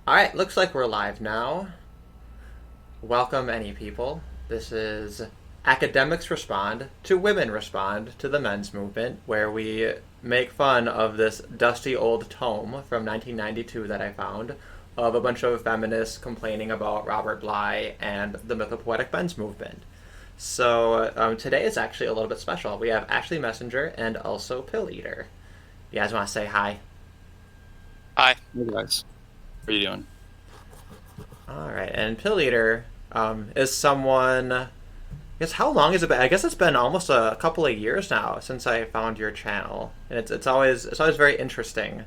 Alright, looks like we're live now. Welcome, any people. This is Academics Respond to Women Respond to the Men's Movement, where we make fun of this dusty old tome from 1992 that I found of a bunch of feminists complaining about Robert Bly and the Mythopoetic men's movement. So today is actually a little bit special. We have Ashley Messenger and also Pilleater. You guys want to say hi? Hi. Hey guys. What are you doing? All right, and Pilleater is someone. I guess how long has it been? I guess it's been almost a couple of years now since I found your channel, and it's always very interesting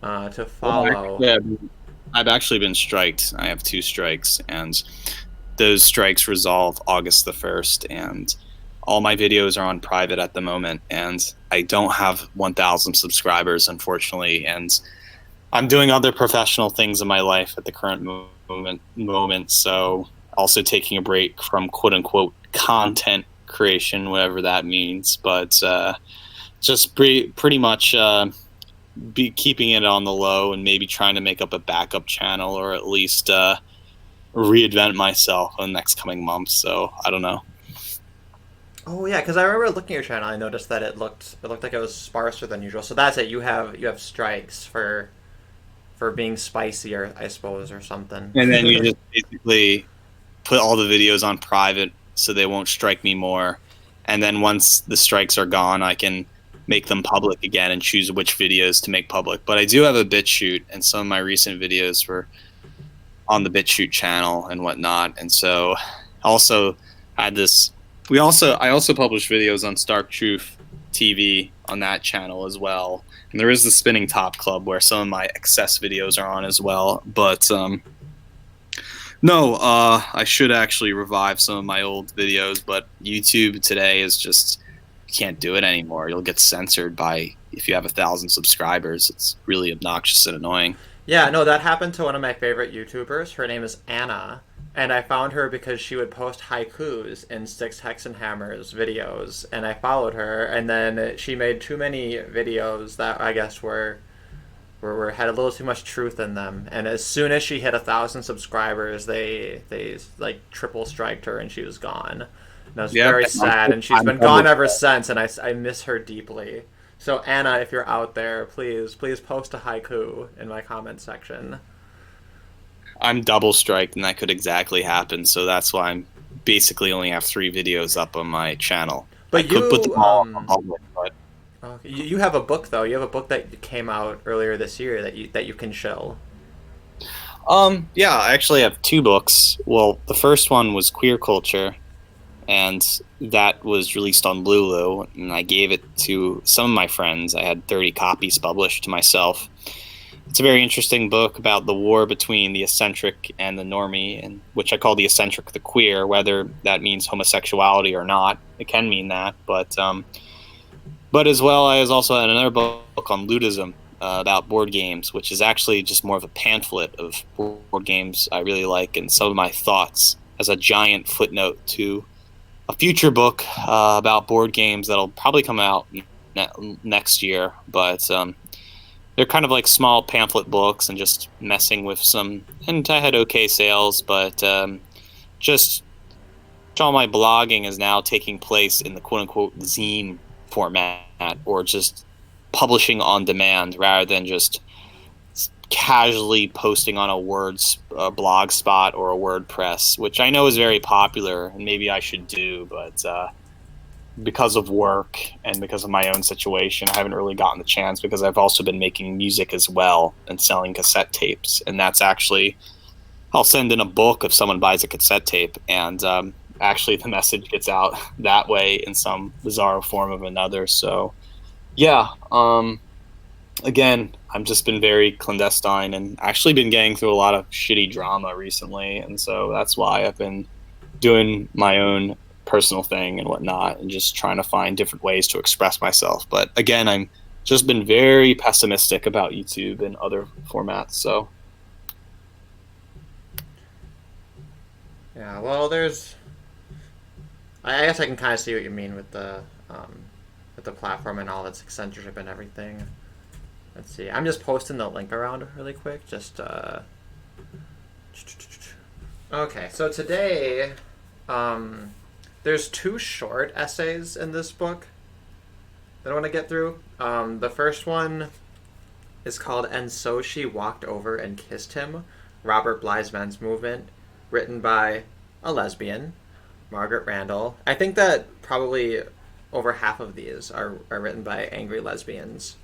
to follow. Yeah, I've actually been striked. I have 2 strikes, and those strikes resolve August the 1st, and all my videos are on private at the moment, and I don't have 1,000 subscribers, unfortunately, and I'm doing other professional things in my life at the current moment, so also taking a break from quote-unquote content creation, whatever that means, but just pretty much be keeping it on the low and maybe trying to make up a backup channel or at least reinvent myself in the next coming months, so I don't know. Oh yeah, because I remember looking at your channel, I noticed that it looked like it was sparser than usual. So that's it. You have strikes for being spicier, I suppose, or something. And then you just basically put all the videos on private so they won't strike me more. And then once the strikes are gone, I can make them public again and choose which videos to make public. But I do have a BitChute, and some of my recent videos were on the BitChute channel and whatnot. And so also had this. I also publish videos on Stark Truth TV on that channel as well. And there is the Spinning Top Club where some of my excess videos are on as well. But no, I should actually revive some of my old videos, but YouTube today is just, you can't do it anymore. You'll get censored by, if you have 1,000 subscribers. It's really obnoxious and annoying. Yeah, no, that happened to one of my favorite YouTubers. Her name is Anna, and I found her because she would post haikus in Sticks, Hex, and Hammers videos, and I followed her, and then she made too many videos that I guess were had a little too much truth in them, and as soon as she hit 1,000 subscribers, they like triple striked her, and she was gone. And I was Yeah, very sad, and she's been gone ever since, and I miss her deeply. So Anna, if you're out there, please post a haiku in my comment section. I'm double striked, and that could exactly happen. So that's why I'm basically only have 3 videos up on my channel. I But could put you them all on public, but you have a book though. You have a book that came out earlier this year that you can show. yeah, I actually have 2 books. Well, the first one was Queer Culture, and that was released on Lulu, and I gave it to some of my friends. I had 30 copies published to myself. It's a very interesting book about the war between the eccentric and the normie, and which I call the eccentric the queer, whether that means homosexuality or not. It can mean that, but as well, I also had another book on ludism, about board games, which is actually just more of a pamphlet of board games I really like and some of my thoughts as a giant footnote to a future book about board games that'll probably come out next year. But they're kind of like small pamphlet books and just messing with some. And I had okay sales, but just all my blogging is now taking place in the quote unquote zine format, or just publishing on demand rather than just casually posting on a blog spot or a WordPress, which I know is very popular and maybe I should do, but because of work and because of my own situation, I haven't really gotten the chance, because I've also been making music as well and selling cassette tapes. And that's actually, I'll send in a book if someone buys a cassette tape, and actually the message gets out that way in some bizarre form of another. So yeah, again, I've just been very clandestine and actually been getting through a lot of shitty drama recently, and so that's why I've been doing my own personal thing and whatnot, and just trying to find different ways to express myself. But again, I'm just been very pessimistic about YouTube and other formats. So Yeah, well, I guess I can kind of see what you mean with the platform and all its censorship and everything. Let's see. I'm just posting the link around really quick, just Okay, so today, there's two short essays in this book that I want to get through. The first one is called "And So She Walked Over and Kissed Him," Robert Bly's Men's Movement, written by a lesbian, Margaret Randall. I think that probably over half of these are written by angry lesbians.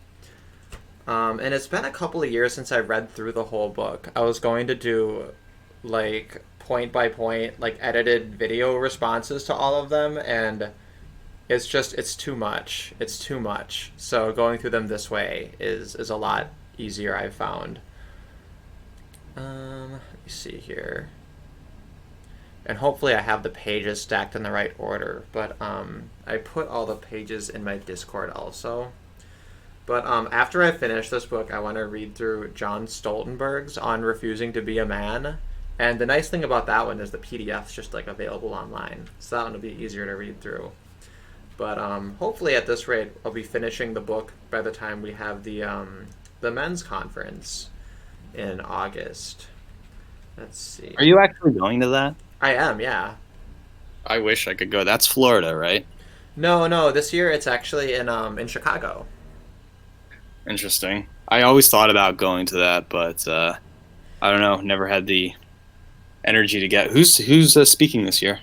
And it's been a couple of years since I read through the whole book. I was going to do like point by point, like edited video responses to all of them, and it's too much. It's too much. So going through them this way is a lot easier, I've found. Let me see here. And hopefully I have the pages stacked in the right order, but I put all the pages in my Discord also. But after I finish this book, I want to read through John Stoltenberg's On Refusing to Be a Man. And the nice thing about that one is the PDF's just like available online, so that one will be easier to read through. But hopefully at this rate, I'll be finishing the book by the time we have the men's conference in August. Let's see. Are you actually going to that? I am, yeah. I wish I could go. That's Florida, right? No. This year it's actually in Chicago. Interesting. I always thought about going to that, but I don't know. Never had the energy to get. Who's speaking this year?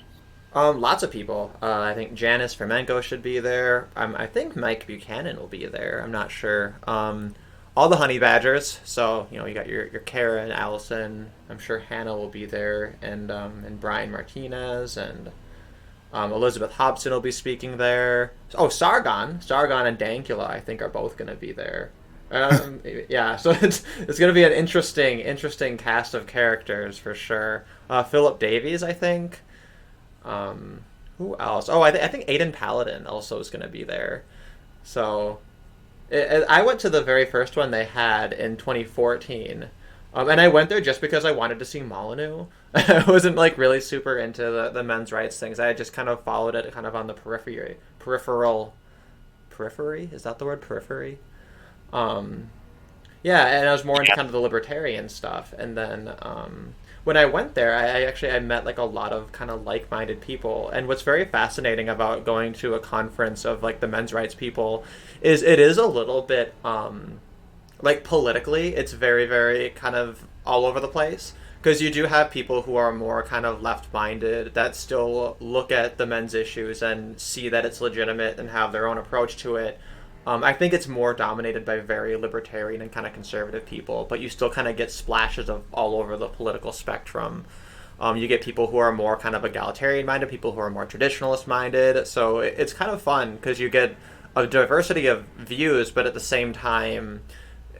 Lots of people. I think Janice Fermenko should be there. I think Mike Buchanan will be there. I'm not sure. All the Honey Badgers. So you got your Karen, Allison. I'm sure Hannah will be there, and Brian Martinez and Elizabeth Hobson will be speaking there. Oh, Sargon and Dankula, I think, are both going to be there. Yeah, so it's going to be an interesting cast of characters for sure. Philip Davies, I think. Who else? Oh, I think Aidan Paladin also is going to be there. So I went to the very first one they had in 2014. And I went there just because I wanted to see Molyneux. I wasn't like really super into the men's rights things. I just kind of followed it kind of on the periphery. Is that the word? Periphery? Yeah, and I was more into kind of the libertarian stuff. And then when I went there, I met like a lot of kind of like-minded people. And what's very fascinating about going to a conference of like the men's rights people is it is a little bit like politically, it's very, very kind of all over the place. Because you do have people who are more kind of left-minded that still look at the men's issues and see that it's legitimate and have their own approach to it. I think it's more dominated by very libertarian and kind of conservative people, but you still kind of get splashes of all over the political spectrum. You get people who are more kind of egalitarian-minded, people who are more traditionalist-minded. So it's kind of fun because you get a diversity of views, but at the same time,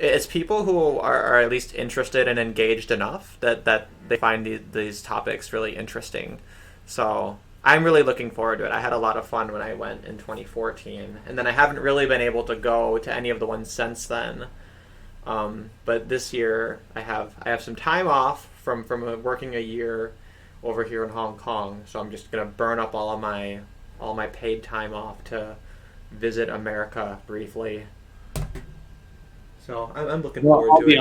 it's people who are at least interested and engaged enough that they find these topics really interesting. So I'm really looking forward to it. I had a lot of fun when I went in 2014, and then I haven't really been able to go to any of the ones since then. But this year I have some time off from working a year over here in Hong Kong, so I'm just gonna burn up all my paid time off to visit America briefly. So I'm looking forward to it.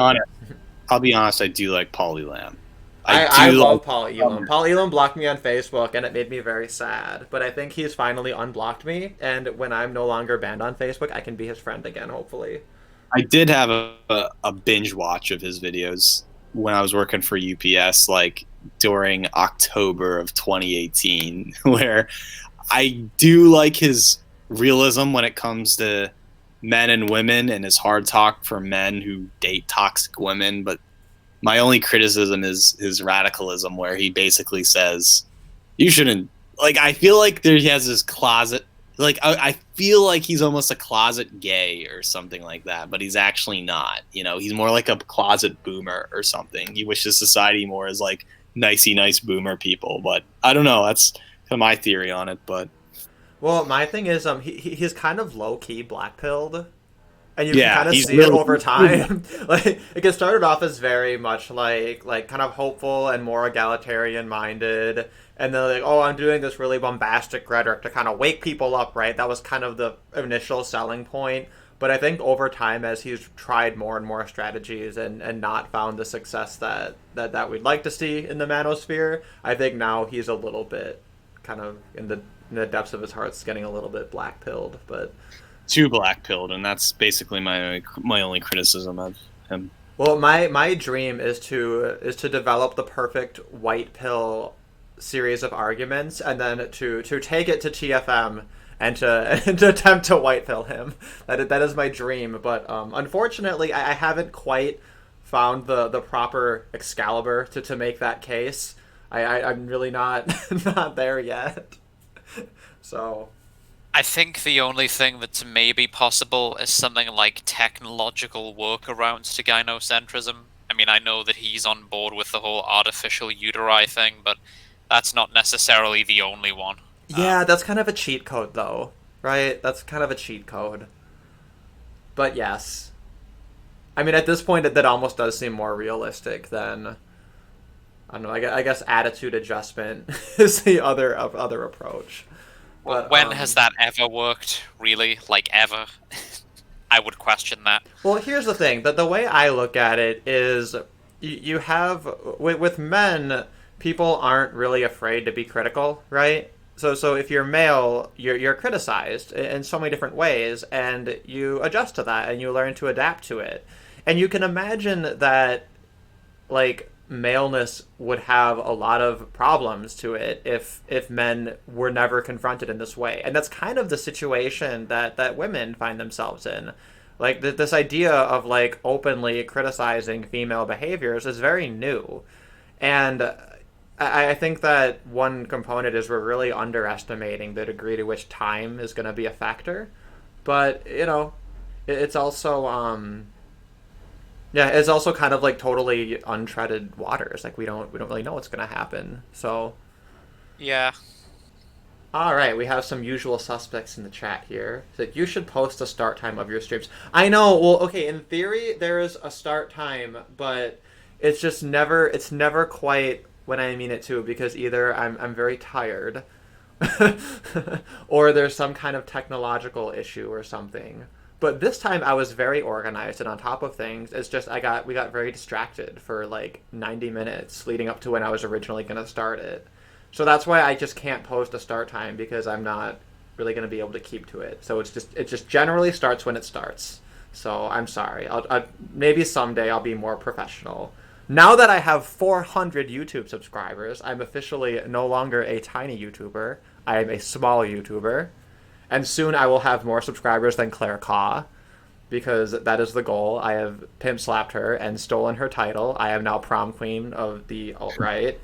I'll be honest. I do like Paul Elam. I love Paul Elam. Paul Elam blocked me on Facebook, and it made me very sad. But I think he's finally unblocked me, and when I'm no longer banned on Facebook, I can be his friend again, hopefully. I did have a binge watch of his videos when I was working for UPS, like during October of 2018, where I do like his realism when it comes to men and women and his hard talk for men who date toxic women. But my only criticism is his radicalism, where he basically says you shouldn't, like, I feel like he has this closet, like I feel like he's almost a closet gay or something like that, but he's actually not. He's more like a closet boomer or something. He wishes society more as like nice boomer people, but I don't know, that's kind of my theory on it. But well, my thing is, he's kind of low key black pilled, and you can kind of see it over time. Like it started off as very much like kind of hopeful and more egalitarian minded, and then like, oh, I'm doing this really bombastic rhetoric to kind of wake people up, right? That was kind of the initial selling point. But I think over time, as he's tried more and more strategies and not found the success that we'd like to see in the manosphere, I think now he's a little bit kind of in the depths of his heart's getting a little bit black pilled. But Too black pilled, and that's basically my only criticism of him. well, my dream is to develop the perfect white pill series of arguments, and then to take it to TFM and to and to attempt to white pill him. That is my dream, but unfortunately, I haven't quite found the proper Excalibur to make that case. I'm really not not there yet. So I think the only thing that's maybe possible is something like technological workarounds to gynocentrism. I mean, I know that he's on board with the whole artificial uteri thing, but that's not necessarily the only one. yeah, that's kind of a cheat code, though, right? That's kind of a cheat code. But yes, I mean, at this point, that almost does seem more realistic than I don't know. I guess attitude adjustment is the other approach. But When has that ever worked, really? Like, ever? I would question that. well, here's the thing. That the way I look at it is, you have with men, people aren't really afraid to be critical, right? So if you're male, you're criticized in so many different ways, and you adjust to that, and you learn to adapt to it. And you can imagine that, like, maleness would have a lot of problems to it if men were never confronted in this way. And that's kind of the situation that women find themselves in. Like, this idea of, like, openly criticizing female behaviors is very new. And I think that one component is we're really underestimating the degree to which time is going to be a factor. But, it's also yeah, it's also kind of like totally untreaded waters. Like, we don't really know what's gonna happen. So, Yeah. all right, we have some usual suspects in the chat here. That you should post the start time of your streams. I know. Well, okay. In theory, there is a start time, but it's never quite when I mean it to, because either I'm very tired, or there's some kind of technological issue or something. But this time I was very organized and on top of things. It's just we got very distracted for like 90 minutes leading up to when I was originally going to start it. So that's why I just can't post a start time, because I'm not really going to be able to keep to it. So it just generally starts when it starts. So I'm sorry. Maybe someday I'll be more professional. Now that I have 400 YouTube subscribers, I'm officially no longer a tiny YouTuber. I am a small YouTuber. And soon I will have more subscribers than Claire Kaw, because that is the goal. I have pimp slapped her and stolen her title. I am now prom queen of the alt-right.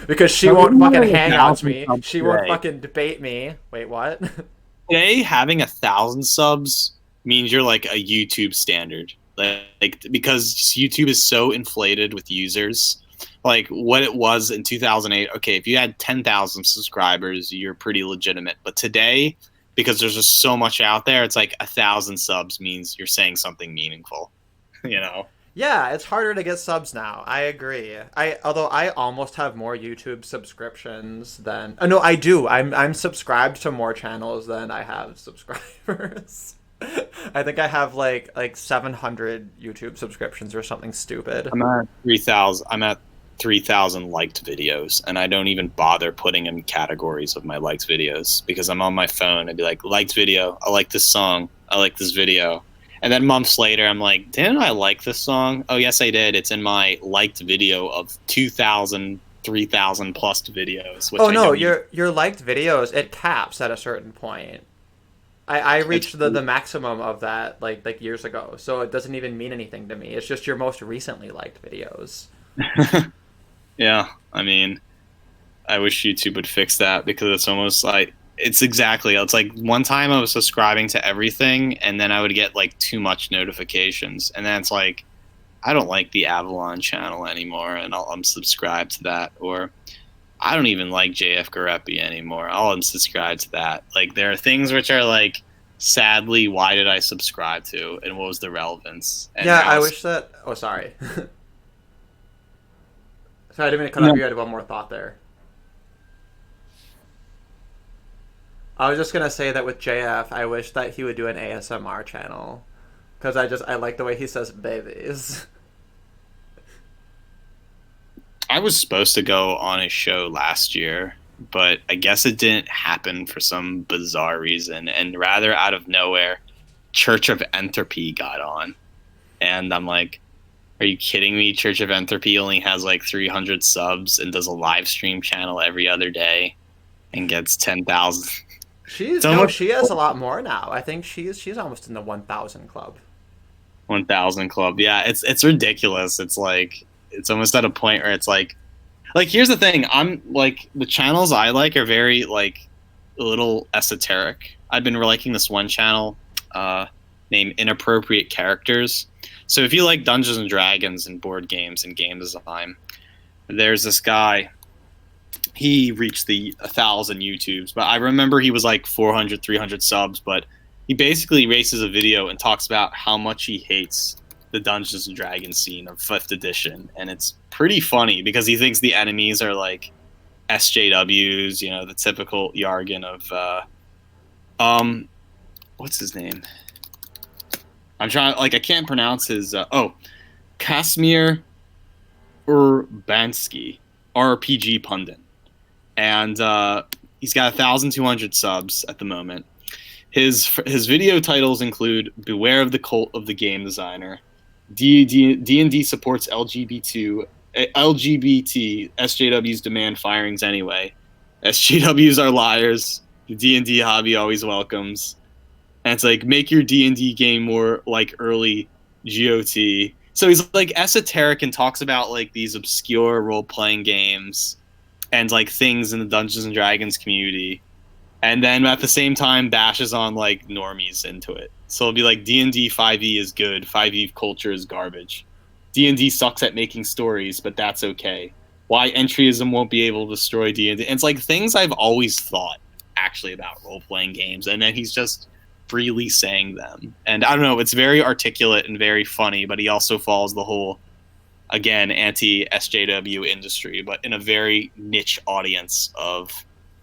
Because she won't fucking hang out to me. She won't fucking debate me. Wait, what? Today, having 1,000 subs means you're like a YouTube standard. Like, because YouTube is so inflated with users. Like, what it was in 2008, okay, if you had 10,000 subscribers, you're pretty legitimate. But today, because there's just so much out there, it's like 1,000 subs means you're saying something meaningful, you know? Yeah, it's harder to get subs now. I agree. Although I almost have more YouTube subscriptions than... Oh, no, I do. I'm subscribed to more channels than I have subscribers. I think I have like 700 YouTube subscriptions or something stupid. I'm at 3,000. I'm at 3,000 liked videos, and I don't even bother putting in categories of my liked videos, because I'm on my phone. I'd be like, liked video, I like this song, I like this video. And then months later, I'm like, didn't I like this song? Oh, yes, I did. It's in my liked video of 2,000, 3,000 plus videos. Which oh, no, your liked videos, it caps at a certain point. I reached the maximum of that like years ago, so it doesn't even mean anything to me. It's just your most recently liked videos. Yeah, I mean, I wish YouTube would fix that, because it's almost like it's like one time I was subscribing to everything, and then I would get like too much notifications, and then it's like, I don't like the Avalon channel anymore, and I'll unsubscribe to that. Or I don't even like JF Garepi anymore, I'll unsubscribe to that. Like, there are things which are like, sadly, why did I subscribe to, and what was the relevance? And yeah, I wish that... Oh, sorry. Sorry, I didn't mean to cut off. You had one more thought there. I was just gonna say that with JF, I wish that he would do an ASMR channel because I like the way he says babies. I was supposed to go on his show last year, but I guess it didn't happen for some bizarre reason. And rather out of nowhere, Church of Entropy got on. And I'm like, are you kidding me? Church of Entropy only has like 300 subs and does a live stream channel every other day and gets 10,000. She has a lot more now. I think she's almost in the 1,000 club. 1,000 club. Yeah, it's ridiculous. It's like it's almost at a point where it's like here's the thing. I'm like the channels I like are very like a little esoteric. I've been liking this one channel named Inappropriate Characters. So if you like Dungeons and Dragons and board games and game design, there's this guy. He reached the 1,000 YouTubes, but I remember he was like 400, 300 subs, but he basically races a video and talks about how much he hates the Dungeons and Dragons scene of 5th edition. And it's pretty funny because he thinks the enemies are like SJWs, you know, the typical jargon of, what's his name? I'm trying, like, I can't pronounce his, Kasimir Urbanski, RPG pundit. And he's got 1,200 subs at the moment. His video titles include "Beware of the Cult of the Game Designer," D&D supports LGBT SJWs demand firings anyway. SJWs are liars. The D&D hobby always welcomes. And it's like, make your D&D game more like early GOT. So he's like esoteric and talks about like these obscure role-playing games and like things in the Dungeons and Dragons community. And then at the same time bashes on like normies into it. So it'll be like D&D 5e is good, 5e culture is garbage. D&D sucks at making stories, but that's okay. Why entryism won't be able to destroy D&D. And it's like things I've always thought actually about role-playing games, and then he's just freely saying them. And I don't know, it's very articulate and very funny, but he also follows the whole, again, anti-SJW industry, but in a very niche audience of,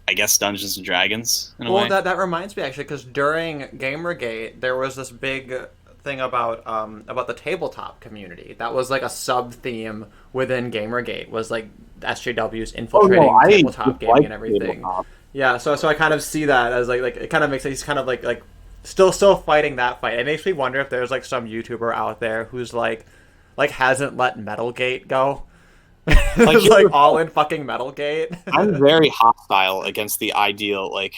I guess, Dungeons and Dragons in a way. Well, that reminds me actually, because during Gamergate there was this big thing about the tabletop community. That was like a sub theme within Gamergate, was like SJWs infiltrating tabletop gaming and everything. Tabletop. Yeah, so I kind of see that as like it kind of makes he's kind of like still fighting that fight. It makes me wonder if there's like some YouTuber out there who's like hasn't let Metalgate go. Like, like all in fucking Metalgate. I'm very hostile against the ideal, like,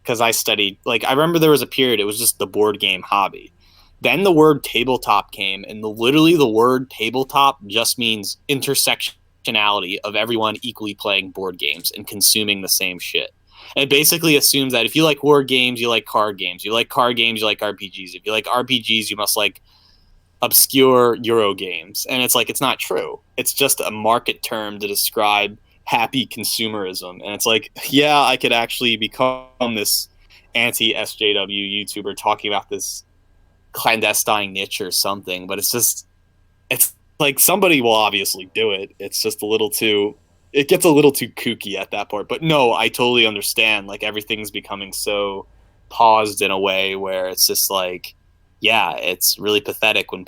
because I studied, like, I remember there was a period, it was just the board game hobby. Then the word tabletop came, and literally the word tabletop just means intersectionality of everyone equally playing board games and consuming the same shit. And it basically assumes that if you like board games, you like card games. You like card games, you like RPGs. If you like RPGs, you must like obscure Euro games. And it's like, it's not true. It's just a market term to describe happy consumerism. And it's like, yeah, I could actually become this anti-SJW YouTuber talking about this clandestine niche or something, but it's like somebody will obviously do it. It's just it gets a little too kooky at that point. But no, I totally understand. Like, everything's becoming so paused in a way where it's just like, yeah, it's really pathetic when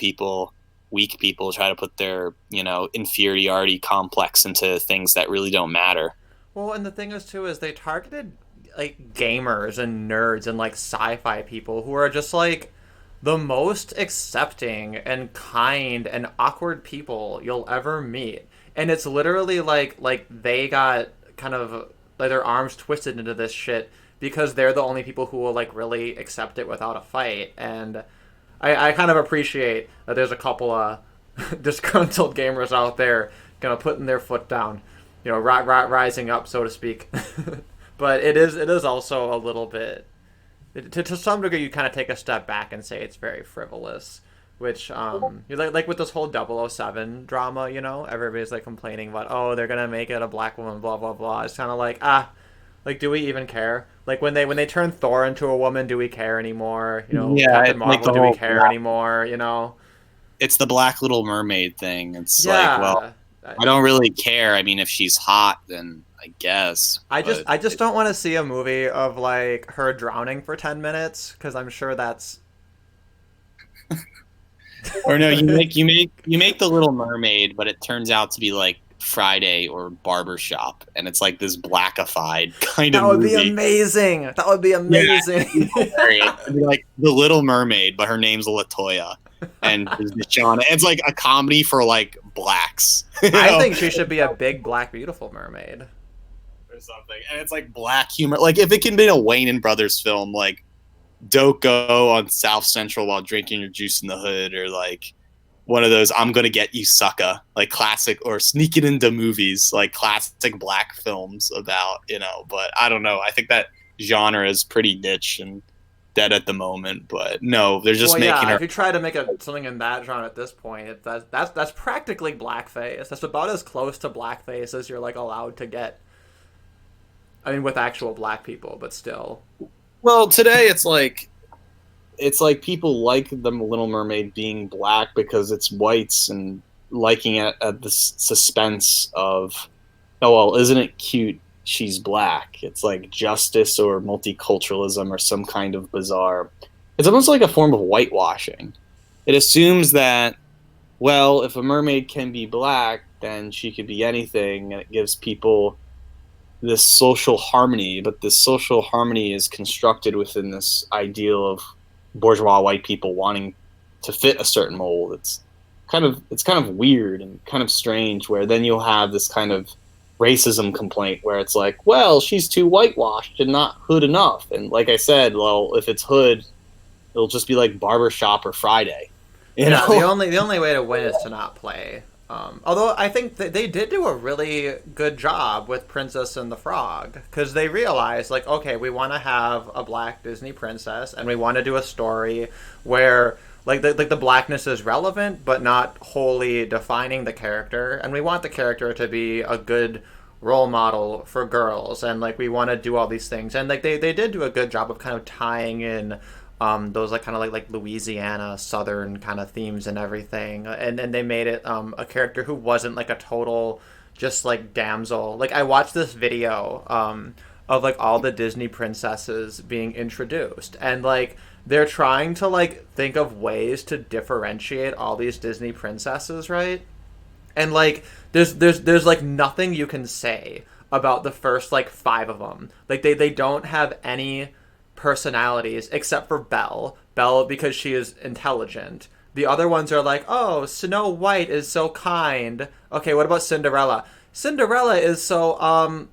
weak people try to put their, inferiority complex into things that really don't matter. Well, and the thing is too, is they targeted like gamers and nerds and like sci-fi people who are just like the most accepting and kind and awkward people you'll ever meet. And it's literally like they got kind of like their arms twisted into this shit because they're the only people who will like really accept it without a fight. And I kind of appreciate that there's a couple of disgruntled gamers out there kind of putting their foot down, rising up, so to speak. But it is also a little bit, to some degree, you kind of take a step back and say it's very frivolous, which like with this whole 007 drama, everybody's like complaining about, oh, they're gonna make it a black woman, blah blah blah. It's kind of like, like, do we even care? Like, when they turn Thor into a woman, do we care anymore? Captain Marvel, do we care anymore? It's the Black Little Mermaid thing. It's like, well, I don't really care. I mean, if she's hot, then I guess. I but just don't want to see a movie of like her drowning for 10 minutes because I'm sure that's or no, you make the Little Mermaid, but it turns out to be like Friday or Barbershop, and it's like this blackified kind of that would be movie. amazing. That would be Yeah, amazing. hilarious. It'd be like the Little Mermaid, but her name's Latoya, and there's this Shauna. It's like a comedy for like blacks. I think she should be a big black beautiful mermaid. Or something, and it's like black humor. Like if it can be a Wayne and Brothers film, like don't go on South Central while drinking your juice in the hood, or like one of those I'm gonna get you sucker, like classic, or sneaking into movies, like classic black films about, but I don't know. I think that genre is pretty niche and dead at the moment, but no, they're just Well, making yeah, her. if you try to make something in that genre at this point, that's practically blackface. That's about as close to blackface as you're like allowed to get. I mean, with actual black people, but still. Well, today it's like people like the Little Mermaid being black because it's whites and liking it at the suspense of, oh well, isn't it cute? She's black. It's like justice or multiculturalism or some kind of bizarre. It's almost like a form of whitewashing. It assumes that, well, if a mermaid can be black, then she could be anything, and it gives people this social harmony. But this social harmony is constructed within this ideal of bourgeois white people wanting to fit a certain mold. It's kind of weird and kind of strange, where then you'll have this kind of racism complaint where it's like, well, she's too whitewashed and not hood enough. And like I said, well, if it's hood, it'll just be like Barbershop or Friday. Yeah, the only way to win is to not play. Although I think they did do a really good job with Princess and the Frog, because they realized, like, okay, we want to have a black Disney princess, and we want to do a story where like the blackness is relevant but not wholly defining the character, and we want the character to be a good role model for girls, and like we want to do all these things, and like they did do a good job of kind of tying in those like kind of like Louisiana Southern kind of themes and everything, and they made it a character who wasn't like a total just like damsel. Like I watched this video of like all the Disney princesses being introduced, and like they're trying to like think of ways to differentiate all these Disney princesses, right? And like there's like nothing you can say about the first like 5 of them. Like they don't have any personalities except for Belle because she is intelligent. The other ones are like, oh, Snow White is so kind. Okay, what about Cinderella? Cinderella is so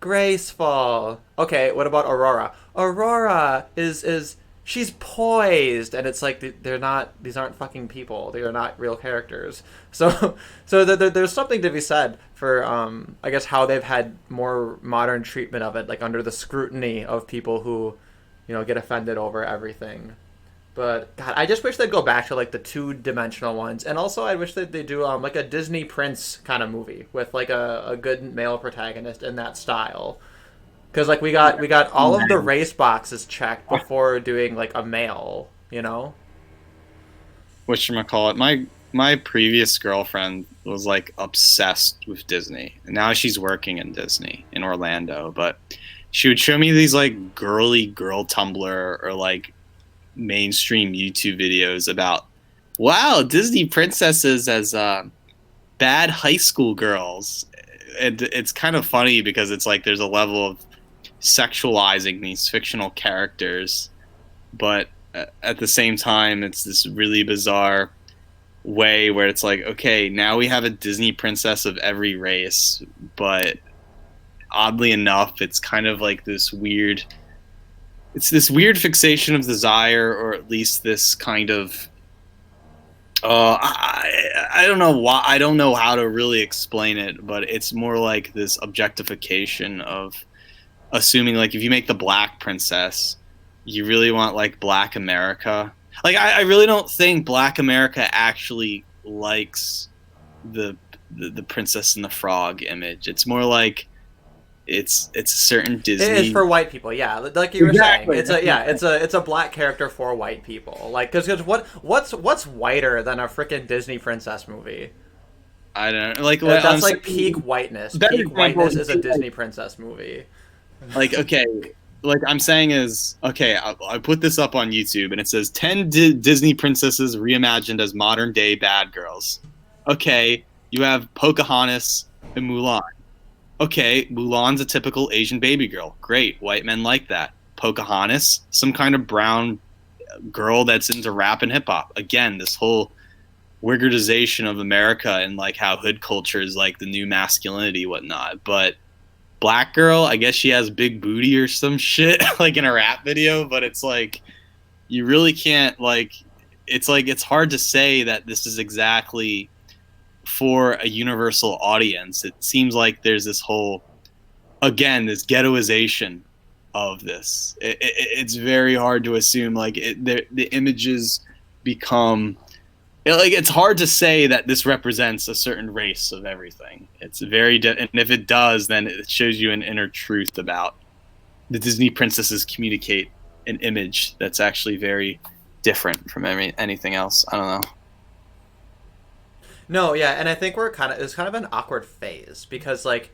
graceful. Okay, what about Aurora? Aurora is she's poised, and it's like they're not. These aren't fucking people. They are not real characters. So there's something to be said for I guess how they've had more modern treatment of it, like under the scrutiny of people who, get offended over everything. But God, I just wish they'd go back to like the 2-dimensional ones, and also I wish that they do like a Disney Prince kind of movie with like a good male protagonist in that style. Because like we got all of the race boxes checked before doing like a male, Whatchamacallit, my previous girlfriend was like obsessed with Disney, and now she's working in Disney in Orlando. But she would show me these like girly girl Tumblr or like mainstream YouTube videos about, wow, Disney princesses as bad high school girls. And it's kind of funny because it's like there's a level of sexualizing these fictional characters, but at the same time it's this really bizarre way where it's like, okay, now we have a Disney princess of every race, but oddly enough it's kind of like this weird fixation of desire, or at least this kind of I don't know why, I don't know how to really explain it, but it's more like this objectification of assuming like if you make the black princess, you really want like Black America. Like I really don't think Black America actually likes the Princess and the Frog image. It's more like it's a certain Disney. It is for white people, yeah. Like you were Exactly. saying, it's a black character for white people. Like because what's whiter than a freaking Disney princess movie? I don't like. What That's I'm like peak whiteness. better Peak example whiteness is is a Disney princess movie. like okay, like I'm saying is okay. I put this up on YouTube and it says 10 Disney princesses reimagined as modern day bad girls. Okay, you have Pocahontas and Mulan. Okay, Mulan's a typical Asian baby girl. Great, white men like that. Pocahontas, some kind of brown girl that's into rap and hip hop. Again, this whole wiggerization of America and like how hood culture is like the new masculinity, whatnot. But black girl, I guess she has big booty or some shit like in a rap video. But it's like you really can't like. It's like it's hard to say that this is exactly for a universal audience. It seems like there's this whole again this ghettoization of this. It's very hard to assume like the images become like it's hard to say that this represents a certain race of everything. It's very and if it does, then it shows you an inner truth about the Disney princesses communicate an image that's actually very different from anything else. I don't know. No, yeah, and I think it's kind of an awkward phase because like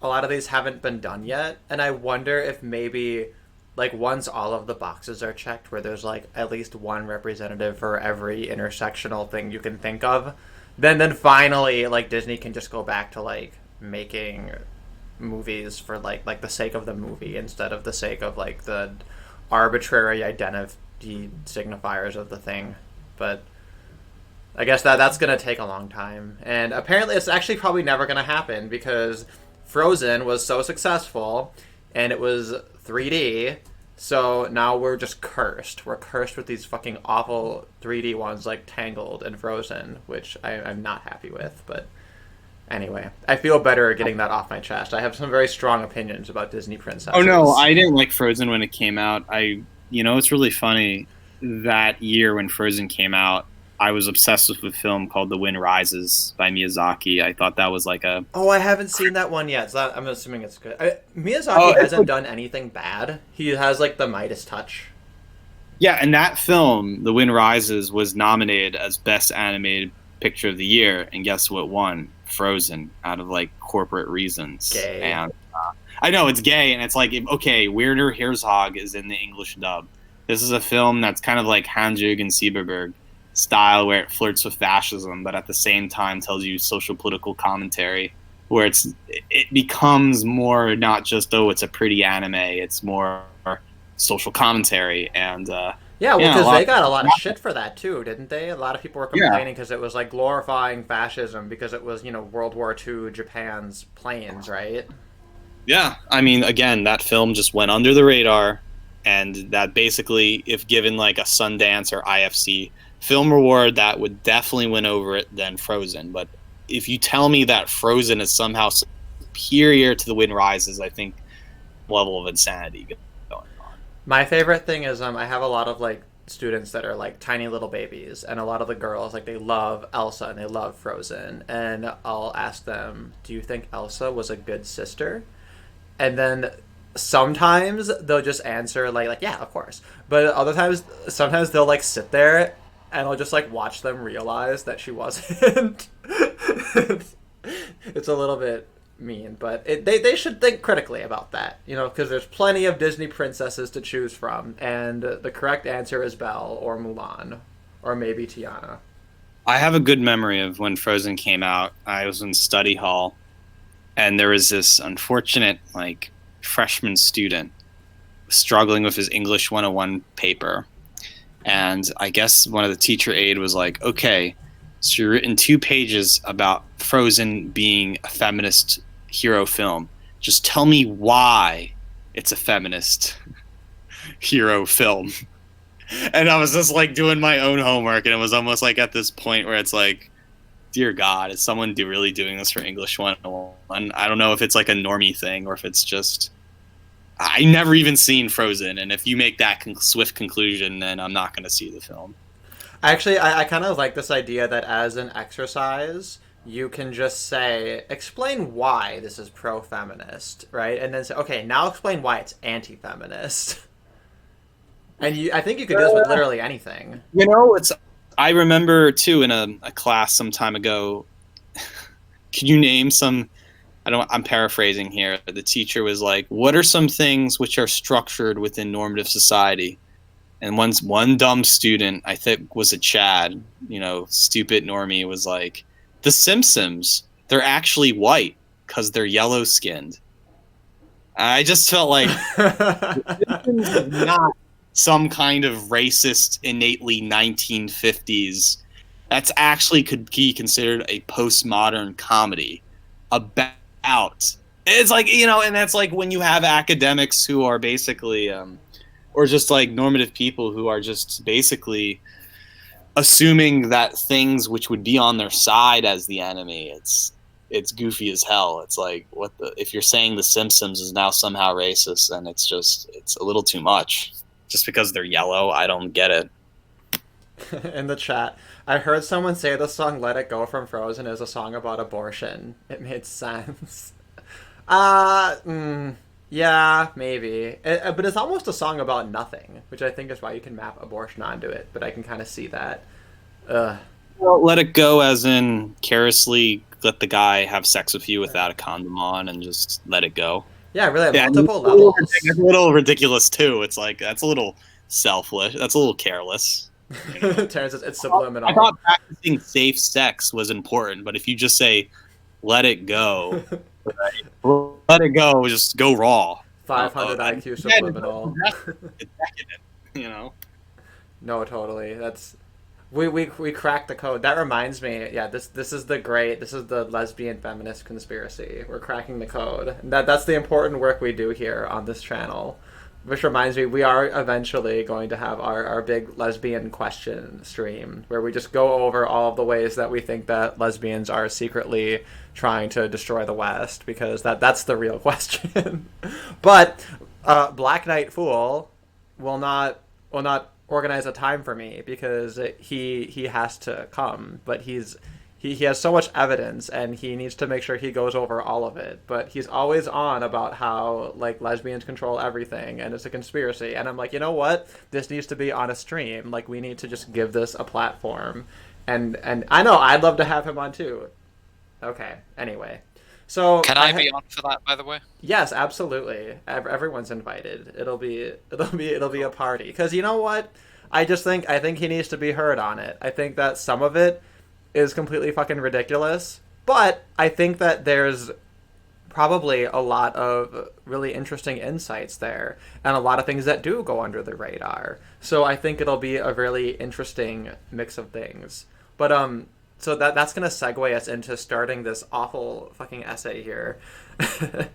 a lot of these haven't been done yet, and I wonder if maybe like once all of the boxes are checked where there's like at least one representative for every intersectional thing you can think of, then finally like Disney can just go back to like making movies for like the sake of the movie instead of the sake of like the arbitrary identity signifiers of the thing. But I guess that's going to take a long time, and apparently it's actually probably never going to happen because Frozen was so successful and it was 3D, so now we're just cursed. We're cursed with these fucking awful 3D ones like Tangled and Frozen, which I'm not happy with. But anyway, I feel better getting that off my chest. I have some very strong opinions about Disney princesses. Oh no, I didn't like Frozen when it came out. It's really funny that year when Frozen came out, I was obsessed with a film called The Wind Rises by Miyazaki. I thought that was like a... Oh, I haven't seen that one yet. So I'm assuming it's good. Miyazaki hasn't done anything bad. He has like the Midas touch. Yeah, and that film, The Wind Rises, was nominated as Best Animated Picture of the Year, and guess what won? Frozen, out of like corporate reasons. Gay. And I know it's gay, and it's like, okay, Werner Herzog is in the English dub. This is a film that's kind of like Hans-Jürgen Sieberberg style, where it flirts with fascism, but at the same time tells you social political commentary, where it becomes more not just it's a pretty anime, it's more social commentary. And because they got a lot of shit for that too, didn't they? A lot of people were complaining because it was like glorifying fascism because it was World War II Japan's planes, right? Yeah, I mean, again, that film just went under the radar, and that basically, if given like a Sundance or IFC film reward, that would definitely win over it than Frozen. But if you tell me that Frozen is somehow superior to The Wind Rises, I think level of insanity going on. My favorite thing is I have a lot of like students that are like tiny little babies, and a lot of the girls like they love Elsa and they love Frozen, and I'll ask them, do you think Elsa was a good sister? And then sometimes they'll just answer like yeah, of course. But other times, sometimes they'll like sit there and I'll just like watch them realize that she wasn't. It's a little bit mean, but they should think critically about that, because there's plenty of Disney princesses to choose from, and the correct answer is Belle or Mulan or maybe Tiana. I have a good memory of when Frozen came out. I was in study hall, and there was this unfortunate like freshman student struggling with his English 101 paper. And I guess one of the teacher aide was like, okay, so you've written 2 pages about Frozen being a feminist hero film. Just tell me why it's a feminist hero film. And I was just like doing my own homework, and it was almost like at this point where it's like, dear God, is someone really doing this for English 101? I don't know if it's like a normie thing or if it's just... I never even seen Frozen, and if you make that swift conclusion, then I'm not going to see the film. Actually, I kind of like this idea that as an exercise, you can just say, explain why this is pro-feminist, right? And then say, okay, now explain why it's anti-feminist. And I think you could do this with literally anything. I remember, too, in a class some time ago, Can you name some? I'm paraphrasing here. The teacher was like, "What are some things which are structured within normative society?" And one dumb student, I think was a Chad, stupid normie, was like, "The Simpsons. They're actually white because they're yellow skinned." I just felt like The Simpsons is not some kind of racist, innately 1950s. That's actually could be considered a postmodern comedy about. It's like, and that's like when you have academics who are basically, or just like normative people who are just basically assuming that things which would be on their side as the enemy, it's goofy as hell. It's like, if you're saying The Simpsons is now somehow racist, then it's a little too much. Just because they're yellow, I don't get it. In the chat, I heard someone say the song "Let It Go" from Frozen is a song about abortion. It made sense. Uh, mm, yeah, maybe. But it's almost a song about nothing, which I think is why you can map abortion onto it. But I can kind of see that. Ugh. Well, let it go as in carelessly let the guy have sex with you without a condom on and just let it go. Yeah, really, at Yeah, multiple levels. it's a little ridiculous too. It's like, that's a little selfish. That's a little careless. Terrence says it's subliminal. I thought practicing safe sex was important, but if you just say "let it go," right? Let it go, just go raw. 500 IQ subliminal. It's decadent, No, totally. That's we cracked the code. That reminds me. Yeah, this is the lesbian feminist conspiracy. We're cracking the code. And that's the important work we do here on this channel. Which reminds me, we are eventually going to have our big lesbian question stream where we just go over all of the ways that we think that lesbians are secretly trying to destroy the West, because that's the real question. But Black Knight Fool will not organize a time for me because he has to come, but he has so much evidence and he needs to make sure he goes over all of it. But he's always on about how like lesbians control everything and it's a conspiracy. And I'm like, you know what? This needs to be on a stream. Like we need to just give this a platform. And I know I'd love to have him on too. Okay. Anyway. So can I be on for that, by the way? Yes, absolutely. Everyone's invited. It'll be a party. Because you know what? I think he needs to be heard on it. I think that some of it is completely fucking ridiculous, but I think that there's probably a lot of really interesting insights there and a lot of things that do go under the radar. So I think it'll be a really interesting mix of things. But so that's going to segue us into starting this awful fucking essay here. Because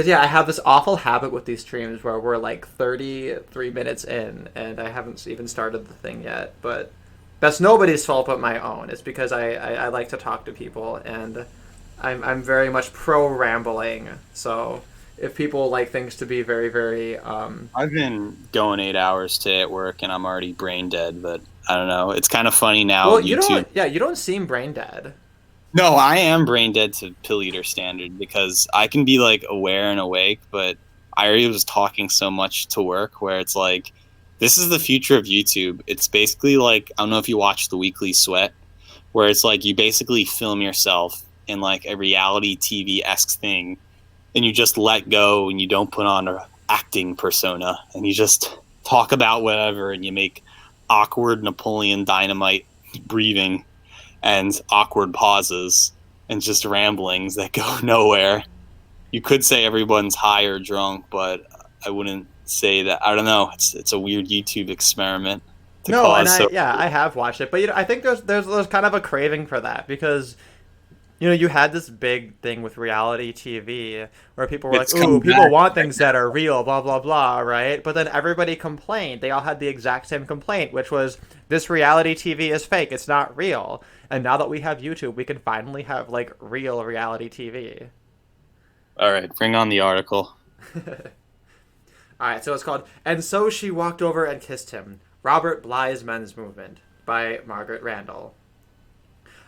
yeah, I have this awful habit with these streams where we're like 33 minutes in and I haven't even started the thing yet, but that's nobody's fault but my own. It's because I like to talk to people, and I'm very much pro rambling. So if people like things to be very, very I've been going 8 hours today at work and I'm already brain dead, but I don't know. It's kind of funny now. Well, you don't seem brain dead. No, I am brain dead to pilleater standard because I can be like aware and awake, but I already was talking so much to work where it's like, this is the future of YouTube. It's basically like, I don't know if you watch The Weekly Sweat, where it's like you basically film yourself in like a reality TV-esque thing, and you just let go and you don't put on an acting persona, and you just talk about whatever, and you make awkward Napoleon Dynamite breathing and awkward pauses and just ramblings that go nowhere. You could say everyone's high or drunk, but I wouldn't say that. I don't know. It's a weird YouTube experiment. No, and I have watched it, but I think there's kind of a craving for that because you had this big thing with reality TV where people were like, "Ooh, people want things that are real, blah blah blah," right? But then everybody complained. They all had the exact same complaint, which was this reality TV is fake. It's not real. And now that we have YouTube, we can finally have like real reality TV. All right, bring on the article. All right, so it's called "And So She Walked Over and Kissed Him." Robert Bly's Men's Movement by Margaret Randall.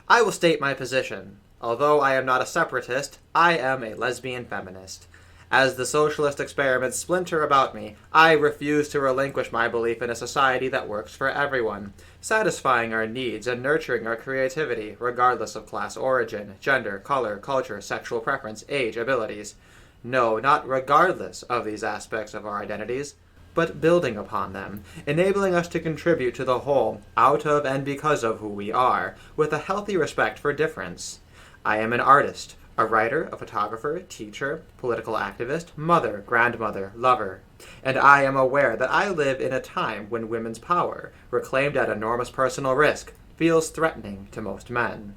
I will state my position. Although I am not a separatist, I am a lesbian feminist. As the socialist experiments splinter about me, I refuse to relinquish my belief in a society that works for everyone, satisfying our needs and nurturing our creativity, regardless of class origin, gender, color, culture, sexual preference, age, abilities. No, not regardless of these aspects of our identities, but building upon them, enabling us to contribute to the whole, out of and because of who we are, with a healthy respect for difference. I am an artist, a writer, a photographer, teacher, political activist, mother, grandmother, lover. And I am aware that I live in a time when women's power, reclaimed at enormous personal risk, feels threatening to most men.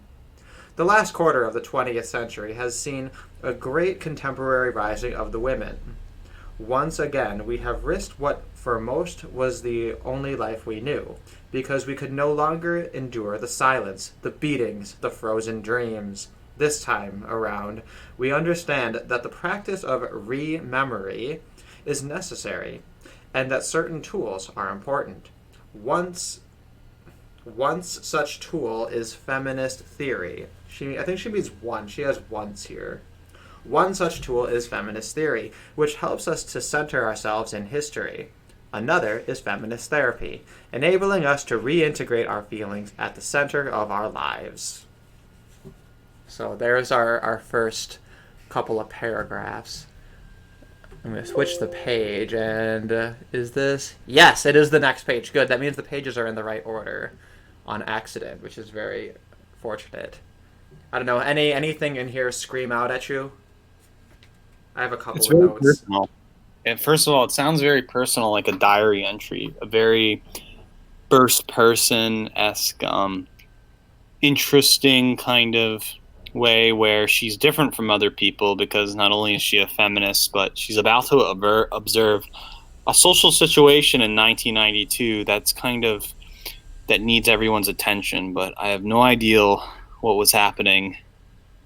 The last quarter of the 20th century has seen a great contemporary rising of the women. Once again, we have risked what for most was the only life we knew, because we could no longer endure the silence, the beatings, the frozen dreams. This time around, we understand that the practice of re-memory is necessary, and that certain tools are important. Once such tool is feminist theory. I think she means one. She has once here. One such tool is feminist theory, which helps us to center ourselves in history. Another is feminist therapy, enabling us to reintegrate our feelings at the center of our lives. So there's our first couple of paragraphs. I'm going to switch the page, and is this? Yes, it is the next page. Good, that means the pages are in the right order on accident, which is very fortunate. I don't know, anything in here scream out at you? I have a couple It's of very notes. personal. And first of all, it sounds very personal, like a diary entry, a very first person-esque, interesting kind of way where she's different from other people because not only is she a feminist, but she's about to observe a social situation in 1992 that needs everyone's attention. But I have no idea what was happening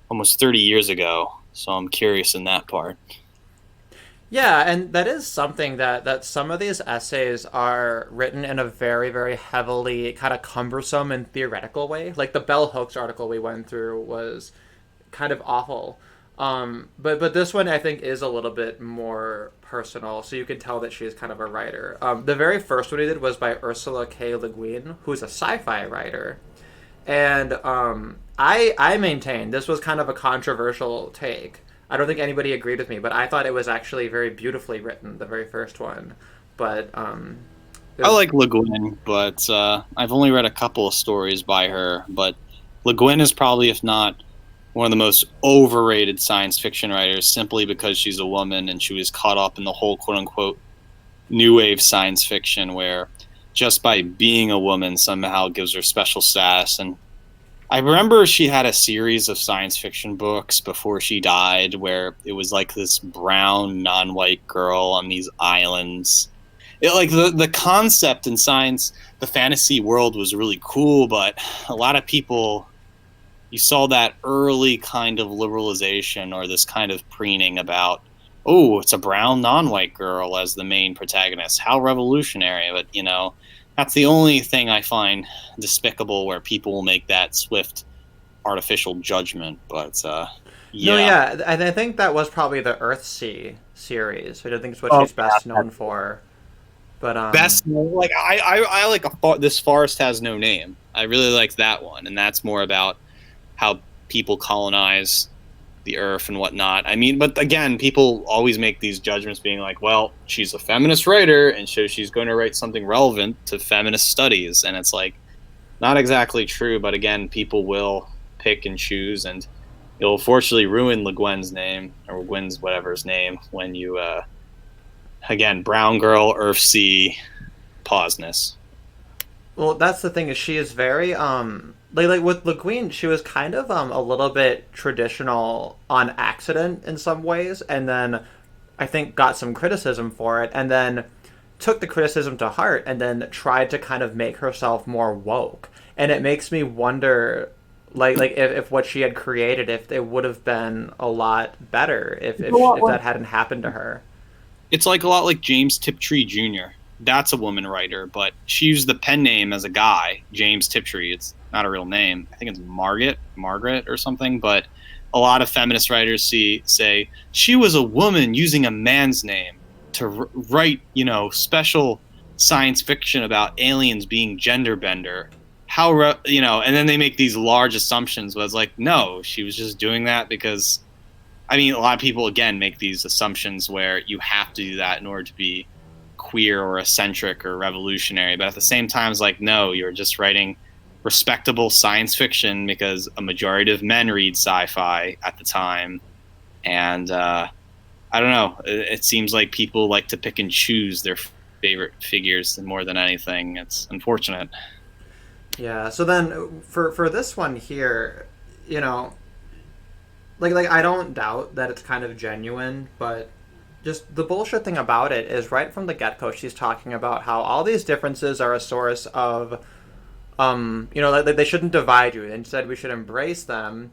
almost 30 years ago. So I'm curious in that part. Yeah, and that is something that some of these essays are written in a very, very heavily kind of cumbersome and theoretical way. Like the Bell Hooks article we went through was kind of awful. But this one I think is a little bit more personal, so you can tell that she's kind of a writer. The very first one we did was by Ursula K. Le Guin, who's a sci-fi writer. And I maintain this was kind of a controversial take. I don't think anybody agreed with me, but I thought it was actually very beautifully written, the very first one. But I like Le Guin, but I've only read a couple of stories by her. But Le Guin is probably, if not one of the most overrated science fiction writers, simply because she's a woman and she was caught up in the whole quote-unquote new wave science fiction where just by being a woman somehow gives her special status. And I remember she had a series of science fiction books before she died where it was like this brown, non-white girl on these islands. The concept in science, the fantasy world was really cool, but a lot of people, you saw that early kind of liberalization or this kind of preening about, oh, it's a brown, non-white girl as the main protagonist. How revolutionary. But, that's the only thing I find despicable where people will make that swift artificial judgment. But, yeah. No, yeah, and I think that was probably the Earthsea series, which I think is what she's best known for. But best known, like I like This Forest Has No Name. I really like that one, and that's more about how people colonize the earth and whatnot. I mean, but again, people always make these judgments being like, well, she's a feminist writer, and so she's going to write something relevant to feminist studies. And it's like, not exactly true, but again, people will pick and choose, and you'll fortunately ruin Le Guin's name, or Gwyn's whatever his name, when you, again, brown girl, Earthsea, pauseness. well, that's the thing is she is very like with Le Guin, she was kind of a little bit traditional on accident in some ways, and then I think got some criticism for it, and then took the criticism to heart, and then tried to kind of make herself more woke. And it makes me wonder, like if what she had created, if it would have been a lot better if that hadn't happened to her. It's like a lot like James Tiptree Jr. That's a woman writer, but she used the pen name as a guy, James Tiptree. It's not a real name. I think it's Margaret or something, but a lot of feminist writers say she was a woman using a man's name to write, special science fiction about aliens being gender bender. And then they make these large assumptions. But it's like, no, she was just doing that because, I mean, a lot of people again make these assumptions where you have to do that in order to be queer or eccentric or revolutionary. But at the same time, it's like, no, you're just writing respectable science fiction because a majority of men read sci-fi at the time. And I don't know, it seems like people like to pick and choose their favorite figures more than anything. It's unfortunate. Yeah, so then for this one here, like I don't doubt that it's kind of genuine, but just the bullshit thing about it is right from the get-go she's talking about how all these differences are a source of like they shouldn't divide you. Instead, we should embrace them.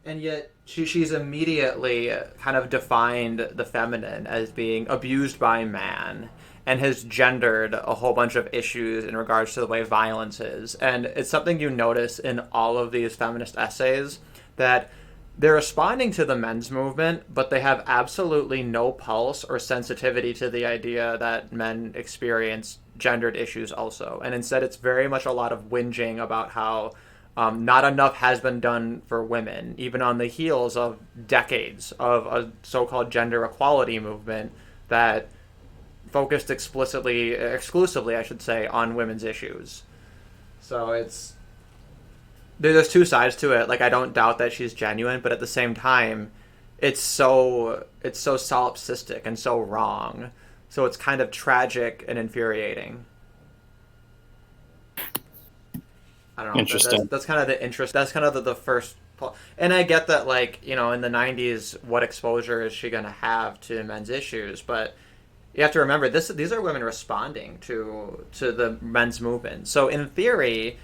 And yet, she's immediately kind of defined the feminine as being abused by man and has gendered a whole bunch of issues in regards to the way violence is. And it's something you notice in all of these feminist essays that they're responding to the men's movement, but they have absolutely no pulse or sensitivity to the idea that men experience gendered issues also. And instead, it's very much a lot of whinging about how not enough has been done for women, even on the heels of decades of a so-called gender equality movement that focused exclusively, I should say, on women's issues. So there's two sides to it. Like, I don't doubt that she's genuine, but at the same time, it's so solipsistic and so wrong. So it's kind of tragic and infuriating. I don't know. Interesting. That's kind of the interest. That's kind of the first. And I get that, like, in the 90s, what exposure is she going to have to men's issues? But you have to remember, these are women responding to the men's movement. So in theory,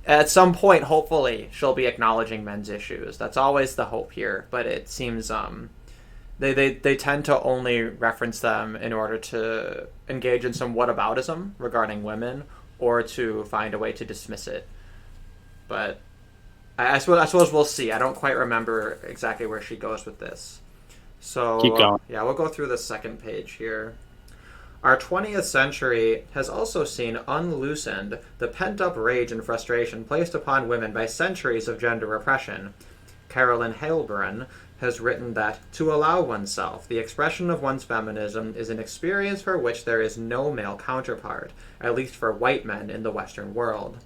at some point, hopefully, she'll be acknowledging men's issues. That's always the hope here. But it seems they tend to only reference them in order to engage in some whataboutism regarding women, or to find a way to dismiss it. But I suppose we'll see. I don't quite remember exactly where she goes with this. So keep going. Yeah, we'll go through the second page here. Our 20th century has also seen unloosened the pent-up rage and frustration placed upon women by centuries of gender repression. Carolyn Heilbrunn has written that to allow oneself the expression of one's feminism is an experience for which there is no male counterpart, at least for white men in the Western world.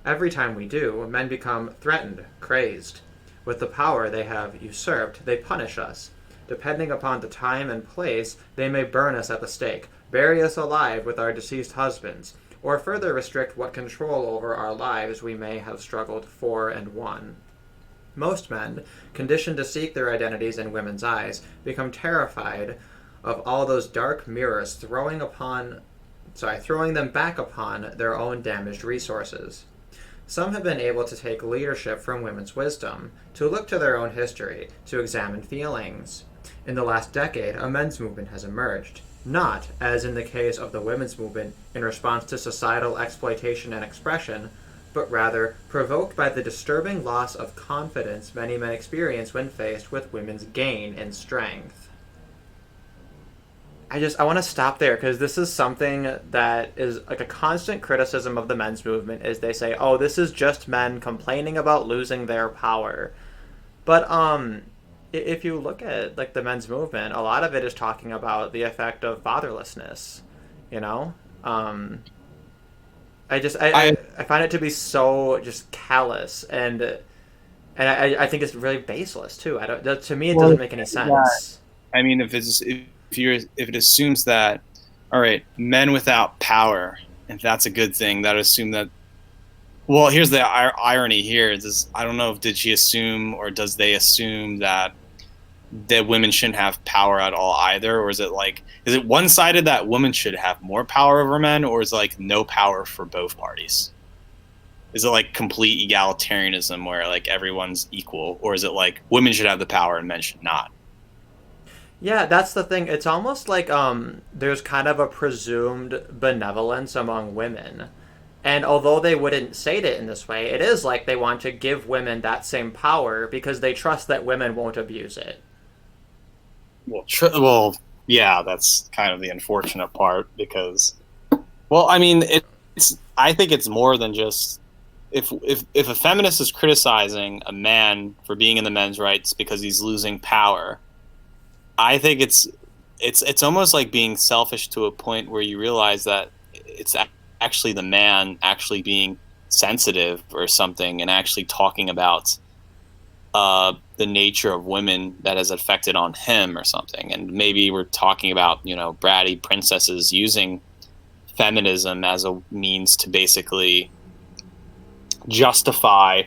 Every time we do, men become threatened, crazed. With the power they have usurped, they punish us. Depending upon the time and place, they may burn us at the stake, bury us alive with our deceased husbands, or further restrict what control over our lives we may have struggled for and won. Most men, conditioned to seek their identities in women's eyes, become terrified of all those dark mirrors throwing them back upon their own damaged resources. Some have been able to take leadership from women's wisdom, to look to their own history, to examine feelings. In the last decade, a men's movement has emerged, not, as in the case of the women's movement, in response to societal exploitation and expression, but rather provoked by the disturbing loss of confidence many men experience when faced with women's gain in strength. I want to stop there, because this is something that is like a constant criticism of the men's movement, is they say, oh, this is just men complaining about losing their power. But if you look at like the men's movement, a lot of it is talking about the effect of fatherlessness, I find it to be so just callous, and I think it's really baseless too. To me, it doesn't make any sense. I mean, if it assumes that, all right, men without power, if that's a good thing, that would assume that. Well, here's the irony here. I don't know if did she assume or does they assume that women shouldn't have power at all either, or is it one-sided that women should have more power over men, or is it like no power for both parties? Is it like complete egalitarianism where like everyone's equal, or is it like women should have the power and men should not? Yeah, that's the thing. It's almost like there's kind of a presumed benevolence among women, And although they wouldn't say it in this way, it is like they want to give women that same power because they trust that women won't abuse it. Well, yeah, that's kind of the unfortunate part because, well, I mean, it's. I think it's more than just if a feminist is criticizing a man for being in the men's rights because he's losing power. I think it's almost like being selfish to a point where you realize that it's actually the man actually being sensitive or something and actually talking about the nature of women that has affected on him or something. And maybe we're talking about, bratty princesses using feminism as a means to basically justify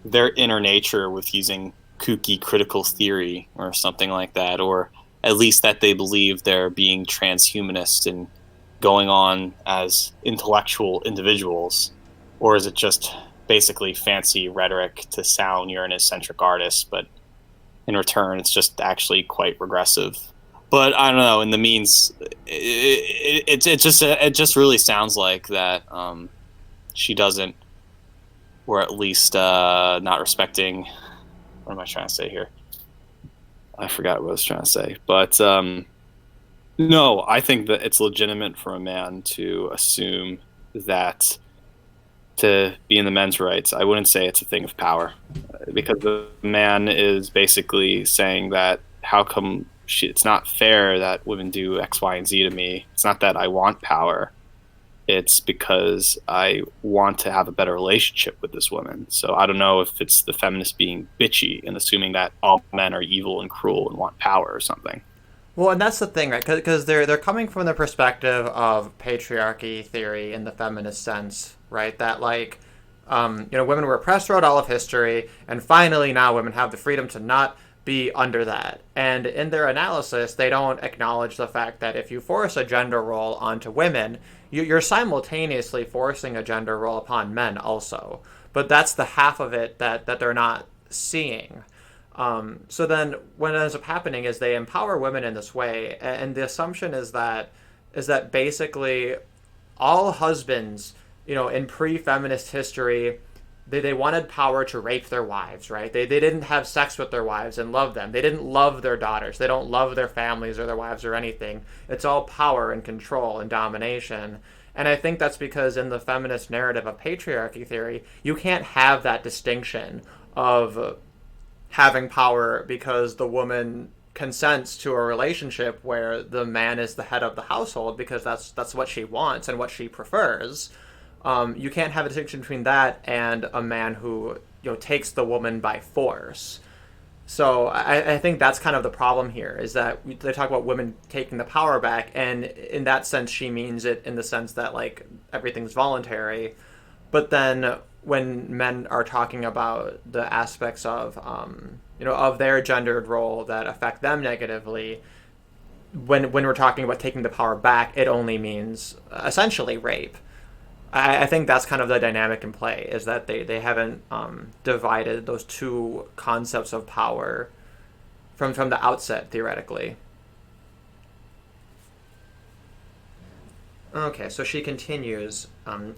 their inner nature with using kooky critical theory or something like that, or at least that they believe they're being transhumanist and going on as intellectual individuals. Or is it just basically fancy rhetoric to sound you're an eccentric artist, but in return it's just actually quite regressive? But I don't know, in the means it just really sounds like that she doesn't, or at least not respecting, what am I trying to say here? I forgot what I was trying to say. But no, I think that it's legitimate for a man to assume that to be in the men's rights. I wouldn't say it's a thing of power, because the man is basically saying that how come it's not fair that women do X, Y, and Z to me. It's not that I want power. It's because I want to have a better relationship with this woman. So I don't know if it's the feminist being bitchy and assuming that all men are evil and cruel and want power or something. Well, and that's the thing, right? Because they're coming from the perspective of patriarchy theory in the feminist sense, right? That women were oppressed throughout all of history, and finally now women have the freedom to not be under that. And in their analysis, they don't acknowledge the fact that if you force a gender role onto women, you're simultaneously forcing a gender role upon men also. But that's the half of it that they're not seeing. So then what ends up happening is they empower women in this way, and the assumption is that basically all husbands, in pre-feminist history, they wanted power to rape their wives, right? They didn't have sex with their wives and love them. They didn't love their daughters. They don't love their families or their wives or anything. It's all power and control and domination. And I think that's because in the feminist narrative of patriarchy theory, you can't have that distinction of having power because the woman consents to a relationship where the man is the head of the household because that's what she wants and what she prefers. You can't have a distinction between that and a man who takes the woman by force. So I think that's kind of the problem here, is that they talk about women taking the power back, and in that sense she means it in the sense that everything's voluntary. But then when men are talking about the aspects of of their gendered role that affect them negatively, when we're talking about taking the power back, it only means essentially rape. I think that's kind of the dynamic in play, is that they haven't divided those two concepts of power from the outset, theoretically. Okay, so she continues,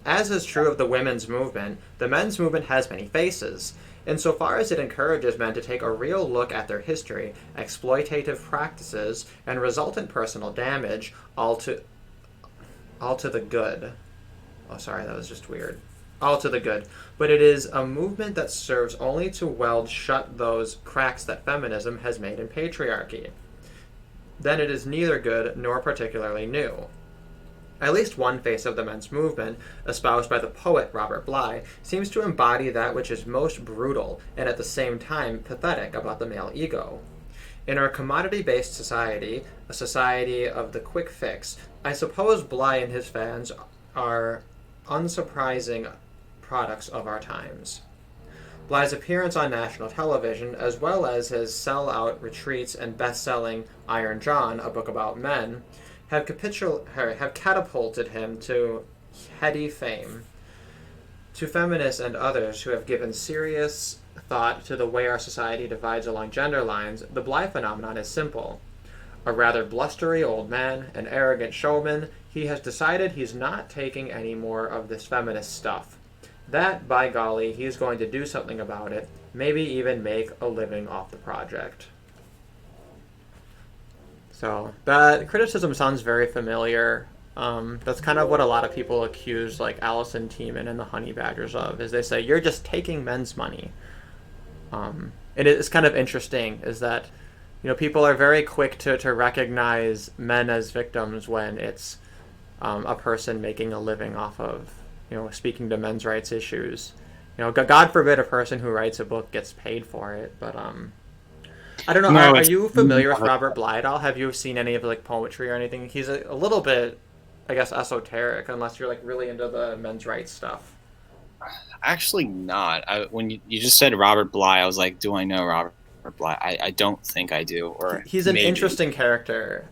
as is true of the women's movement, the men's movement has many faces. Insofar as it encourages men to take a real look at their history, exploitative practices, and resultant personal damage, all to the good. Oh, sorry, that was just weird. All to the good. But it is a movement that serves only to weld shut those cracks that feminism has made in patriarchy. Then it is neither good nor particularly new. At least one face of the men's movement, espoused by the poet Robert Bly, seems to embody that which is most brutal and at the same time pathetic about the male ego. In our commodity-based society, a society of the quick fix, I suppose Bly and his fans are unsurprising products of our times. Bly's appearance on national television, as well as his sell-out retreats and best-selling Iron John, a book about men, have catapulted him to heady fame. To feminists and others who have given serious thought to the way our society divides along gender lines, the Bly phenomenon is simple. A rather blustery old man, an arrogant showman, he has decided he's not taking any more of this feminist stuff. That, by golly, he's going to do something about it, maybe even make a living off the project. So that criticism sounds very familiar. That's kind of what a lot of people accuse like Allison Tiemann and the Honey Badgers of, is they say, you're just taking men's money. And it's kind of interesting is that, people are very quick to recognize men as victims when it's a person making a living off of, speaking to men's rights issues. God forbid a person who writes a book gets paid for it, but I don't know. No, are you familiar with Robert Bly at all? Have you seen any of like poetry or anything? He's a little bit, I guess, esoteric, unless you're like really into the men's rights stuff. Actually, not. When you just said Robert Bly, I was like, do I know Robert Bly? I don't think I do. Or he's an maybe. Interesting character.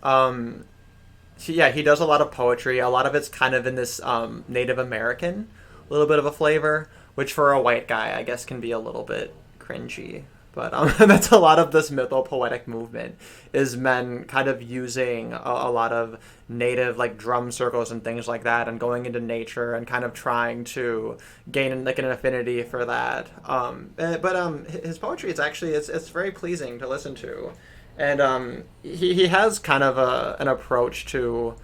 He does a lot of poetry. A lot of it's kind of in this Native American, a little bit of a flavor, which for a white guy, I guess, can be a little bit cringy. But that's a lot of this mythopoetic movement, is men kind of using a lot of native like drum circles and things like that, and going into nature and kind of trying to gain like an affinity for that. But his poetry is actually it's very pleasing to listen to, and he has kind of an approach to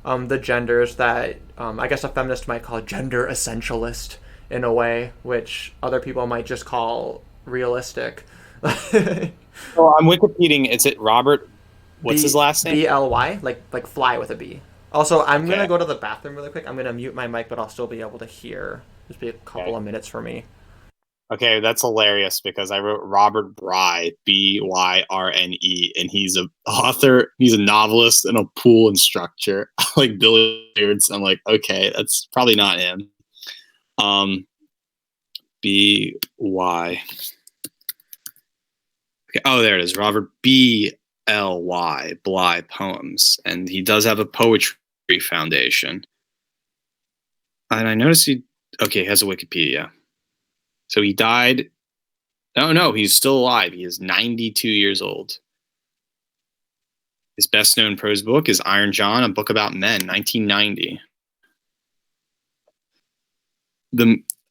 the genders that I guess a feminist might call gender essentialist in a way, which other people might just call realistic. So I'm Wikipediaing. Is it Robert? What's his last name? B-L-Y, like fly with a B. Also, I'm gonna go to the bathroom really quick. I'm gonna mute my mic, but I'll still be able to hear. Just be a couple of minutes for me. Okay, that's hilarious because I wrote Robert Bry, B-Y-R-N-E, and he's an author, he's a novelist, and a pool instructor, like billiards. I'm like, okay, that's probably not him. B-Y. Okay, oh, there it is, Robert B-L-Y, Bly Poems, and he does have a poetry foundation. And I noticed he has a Wikipedia. So he died. No, he's still alive. He is 92 years old. His best known prose book is Iron John, a book about men, 1990.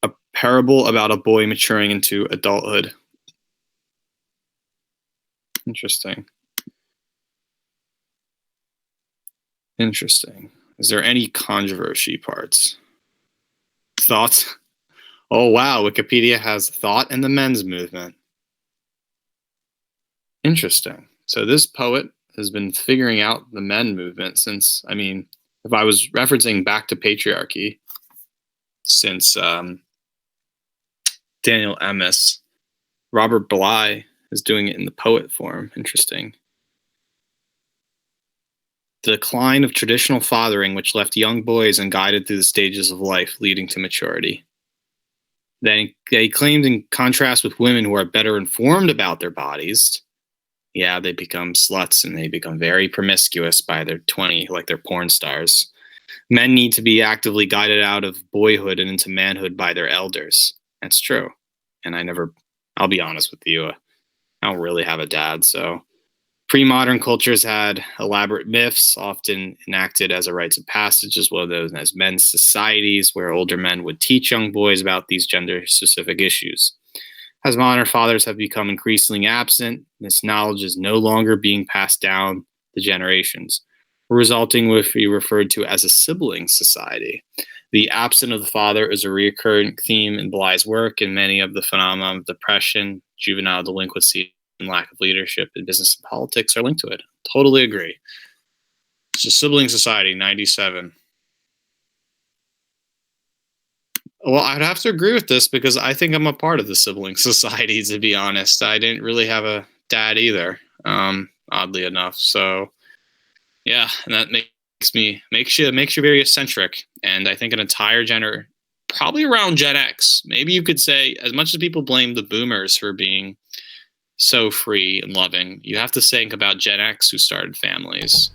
A parable about a boy maturing into adulthood. Interesting. Is there any controversy parts? Thoughts? Oh, wow. Wikipedia has thought and the men's movement. Interesting. So this poet has been figuring out the men movement since, if I was referencing back to patriarchy, since Daniel Emmis, Robert Bly is doing it in the poet form. Interesting. The decline of traditional fathering, which left young boys unguided through the stages of life, leading to maturity. Then they claimed, in contrast with women who are better informed about their bodies, they become sluts and they become very promiscuous by their 20, like they're porn stars. Men need to be actively guided out of boyhood and into manhood by their elders. That's true. And I'll be honest with you, I don't really have a dad, so pre-modern cultures had elaborate myths, often enacted as a rites of passage, as well as men's societies, where older men would teach young boys about these gender-specific issues. As modern fathers have become increasingly absent, this knowledge is no longer being passed down the generations, resulting with what we referred to as a sibling society. The absence of the father is a recurrent theme in Bly's work, and many of the phenomena of depression, juvenile delinquency, and lack of leadership in business and politics are linked to it. Totally agree. It's a sibling society, 97. Well, I'd have to agree with this because I think I'm a part of the sibling society, to be honest. I didn't really have a dad either, oddly enough. So, yeah, and that makes you very eccentric. And I think an entire gender, probably around Gen X, maybe you could say, as much as people blame the boomers for being so free and loving, you have to think about Gen X who started families.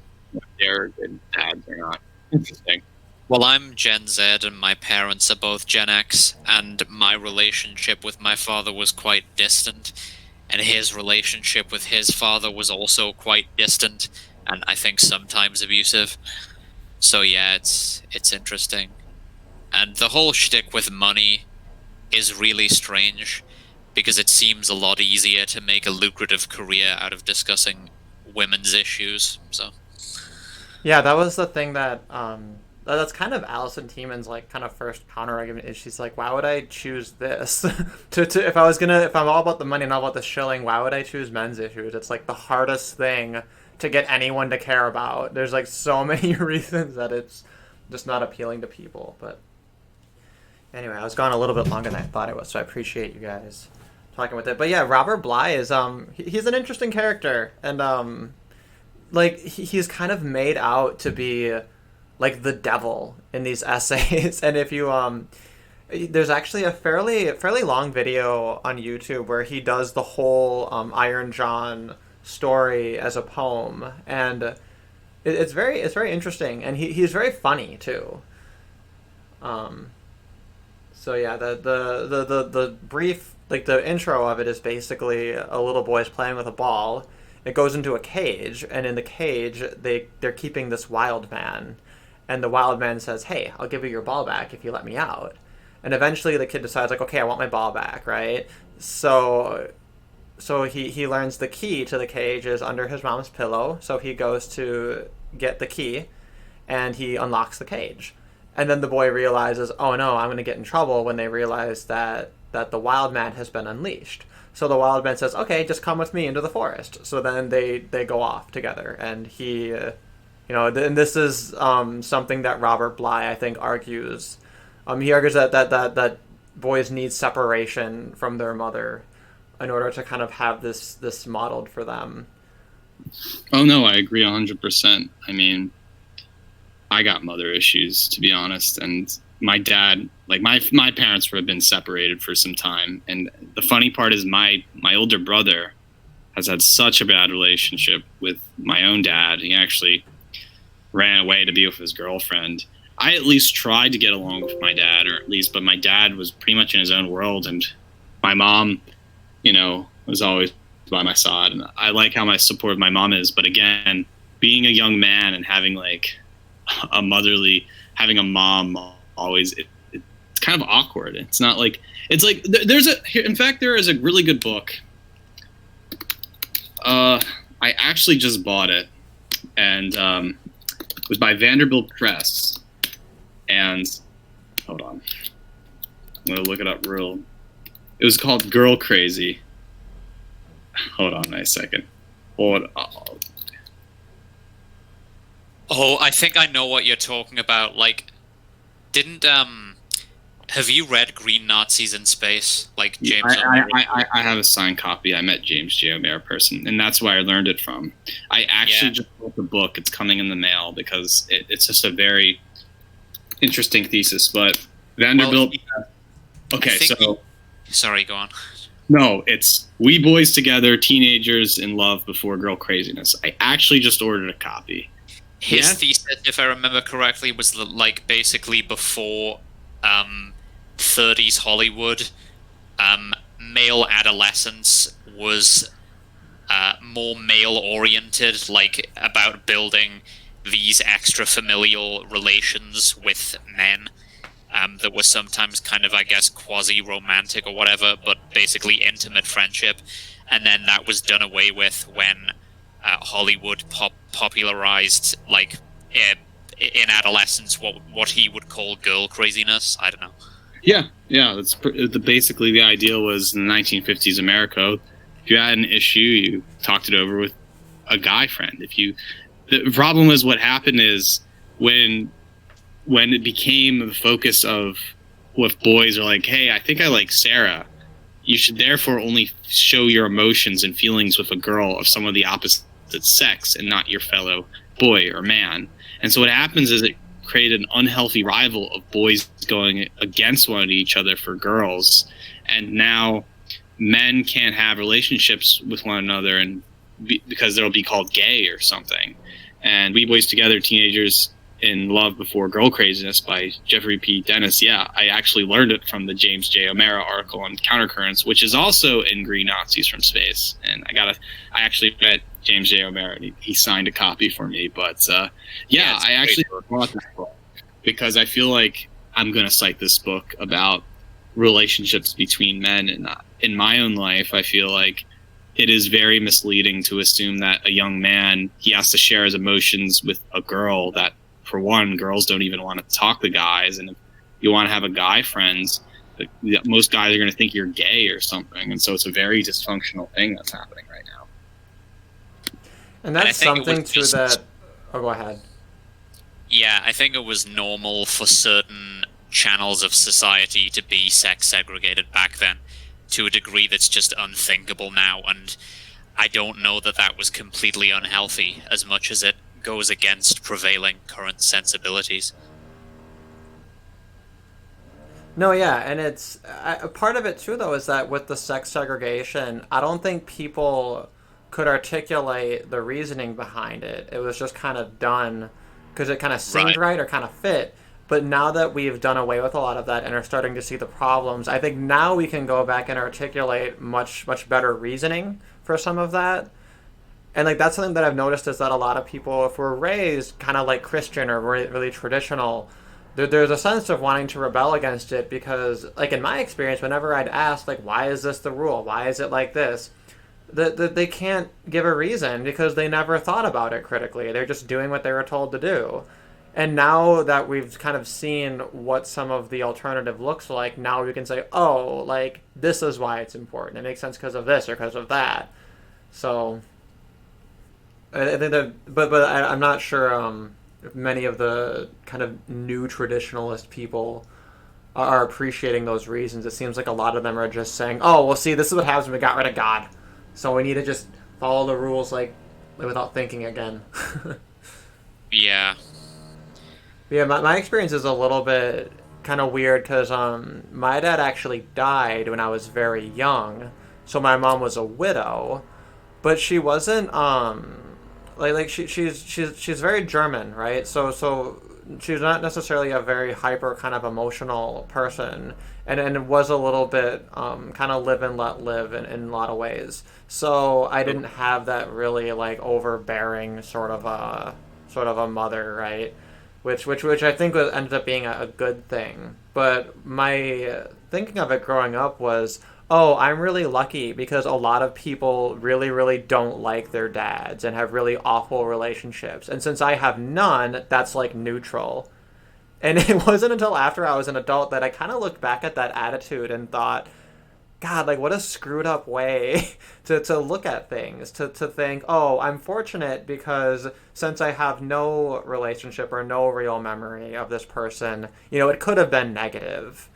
They're good dads or not. Interesting. Well, I'm Gen Z and my parents are both Gen X, and my relationship with my father was quite distant, and his relationship with his father was also quite distant, and I think sometimes abusive. So yeah, it's interesting. And the whole shtick with money is really strange, because it seems a lot easier to make a lucrative career out of discussing women's issues. So Yeah, that was the thing that that's kind of Alison Tiemann's like kind of first counter argument is she's like, why would I choose this? To if I'm all about the money and all about the shilling, why would I choose men's issues? It's like the hardest thing to get anyone to care about. There's like so many reasons that it's just not appealing to people. But anyway, I was gone a little bit longer than I thought I was, so I appreciate you guys talking with it. But yeah, Robert Bly is he's an interesting character, and like he's kind of made out to be like the devil in these essays. And if you there's actually a fairly long video on YouTube where he does the whole Iron John story as a poem, and it's very interesting, and he's very funny too. So yeah, the brief, like the intro of it is basically a little boy's playing with a ball. It goes into a cage, and in the cage they're keeping this wild man, and the wild man says, "Hey, I'll give you your ball back if you let me out." And eventually the kid decides like, "Okay, I want my ball back," right? So he learns the key to the cage is under his mom's pillow. So he goes to get the key, and he unlocks the cage. And then the boy realizes, oh no, I'm going to get in trouble when they realize that the wild man has been unleashed. So the wild man says, okay, just come with me into the forest. So then they go off together. And he, and this is something that Robert Bly, I think, argues. He argues that boys need separation from their mother in order to kind of have this modeled for them. Oh, no, I agree 100%. I mean, I got mother issues, to be honest, and my dad, like my parents have been separated for some time, and the funny part is my older brother has had such a bad relationship with my own dad. He actually ran away to be with his girlfriend. I at least tried to get along with my dad, but my dad was pretty much in his own world, and my mom, was always by my side, and I like how my support of my mom is, but again, being a young man and having like having a mom always, it's kind of awkward. It's not like, it's like in fact there is a really good book. I actually just bought it, and it was by Vanderbilt Press, and hold on, I'm gonna look it up it was called Girl Crazy. Hold on a second. Oh, I think I know what you're talking about. Like, have you read Green Nazis in Space? Like James. I have a signed copy. I met James J. O'Meara person, and that's where I learned it from. I actually just bought the book. It's coming in the mail because it's just a very interesting thesis. But Vanderbilt. Sorry, go on. No, it's We Boys Together, Teenagers in Love Before Girl Craziness. I actually just ordered a copy. His thesis, if I remember correctly, was like basically before 30s Hollywood, male adolescence was more male-oriented, like about building these extra-familial relations with men that were sometimes kind of, I guess, quasi-romantic or whatever, but basically intimate friendship. And then that was done away with when Hollywood popularized, like, in adolescence, what he would call girl craziness. I don't know. Yeah. That's basically the idea was in the 1950s America. If you had an issue, you talked it over with a guy friend. The problem is what happened is when it became the focus of what boys are like, hey, I think I like Sarah. You should therefore only show your emotions and feelings with a girl of some of the opposite sex and not your fellow boy or man. And so what happens is it created an unhealthy rival of boys going against one of each other for girls. And now men can't have relationships with one another because they'll be called gay or something. And We Boys Together, Teenagers in Love Before Girl Craziness by Jeffrey P. Dennis, I actually learned it from the James J. O'Mara article on countercurrents, which is also in Green Nazis from Space. And I actually read James J. O'Mara, and he signed a copy for me. But I actually bought that book because I feel like I'm going to cite this book about relationships between men. And in my own life, I feel like it is very misleading to assume that a young man, he has to share his emotions with a girl that, for one, girls don't even want to talk to guys. And if you want to have a guy friends, most guys are going to think you're gay or something. And so it's a very dysfunctional thing that's happening right now. And that's something too that... Oh, go ahead. Yeah, I think it was normal for certain channels of society to be sex segregated back then, to a degree that's just unthinkable now, and I don't know that that was completely unhealthy as much as it goes against prevailing current sensibilities. No, yeah, and it's part of it too, though, is that with the sex segregation, I don't think people could articulate the reasoning behind it. It was just kind of done because it kind of seemed right or kind of fit. But now that we've done away with a lot of that and are starting to see the problems, I think now we can go back and articulate much better reasoning for some of that. And like that's something that I've noticed is that a lot of people, if we're raised kind of like Christian or really traditional, there's a sense of wanting to rebel against it because, like in my experience, whenever I'd ask, like, why is this the rule? Why is it like this? They can't give a reason because they never thought about it critically. They're just doing what they were told to do. And now that we've kind of seen what some of the alternative looks like, now we can say, oh, like, this is why it's important. It makes sense because of this or because of that. So, I think that, but I'm not sure if many of the kind of new traditionalist people are appreciating those reasons. It seems like a lot of them are just saying, oh, well, see, this is what happens when we got rid of God. So we need to just follow the rules, like without thinking again. Yeah. Yeah, my experience is a little bit kind of weird because my dad actually died when I was very young, so my mom was a widow, but she wasn't she's very German, right? So she's not necessarily a very hyper kind of emotional person, and was a little bit kind of live and let live in a lot of ways. So I didn't have that really like overbearing sort of a mother, right? Which I think ended up being a good thing. But my thinking of it growing up was, oh, I'm really lucky because a lot of people really don't like their dads and have really awful relationships. And since I have none, that's like neutral. And it wasn't until after I was an adult that I kind of looked back at that attitude and thought, God, like what a screwed up way to look at things, to think, oh, I'm fortunate because since I have no relationship or no real memory of this person, it could have been negative.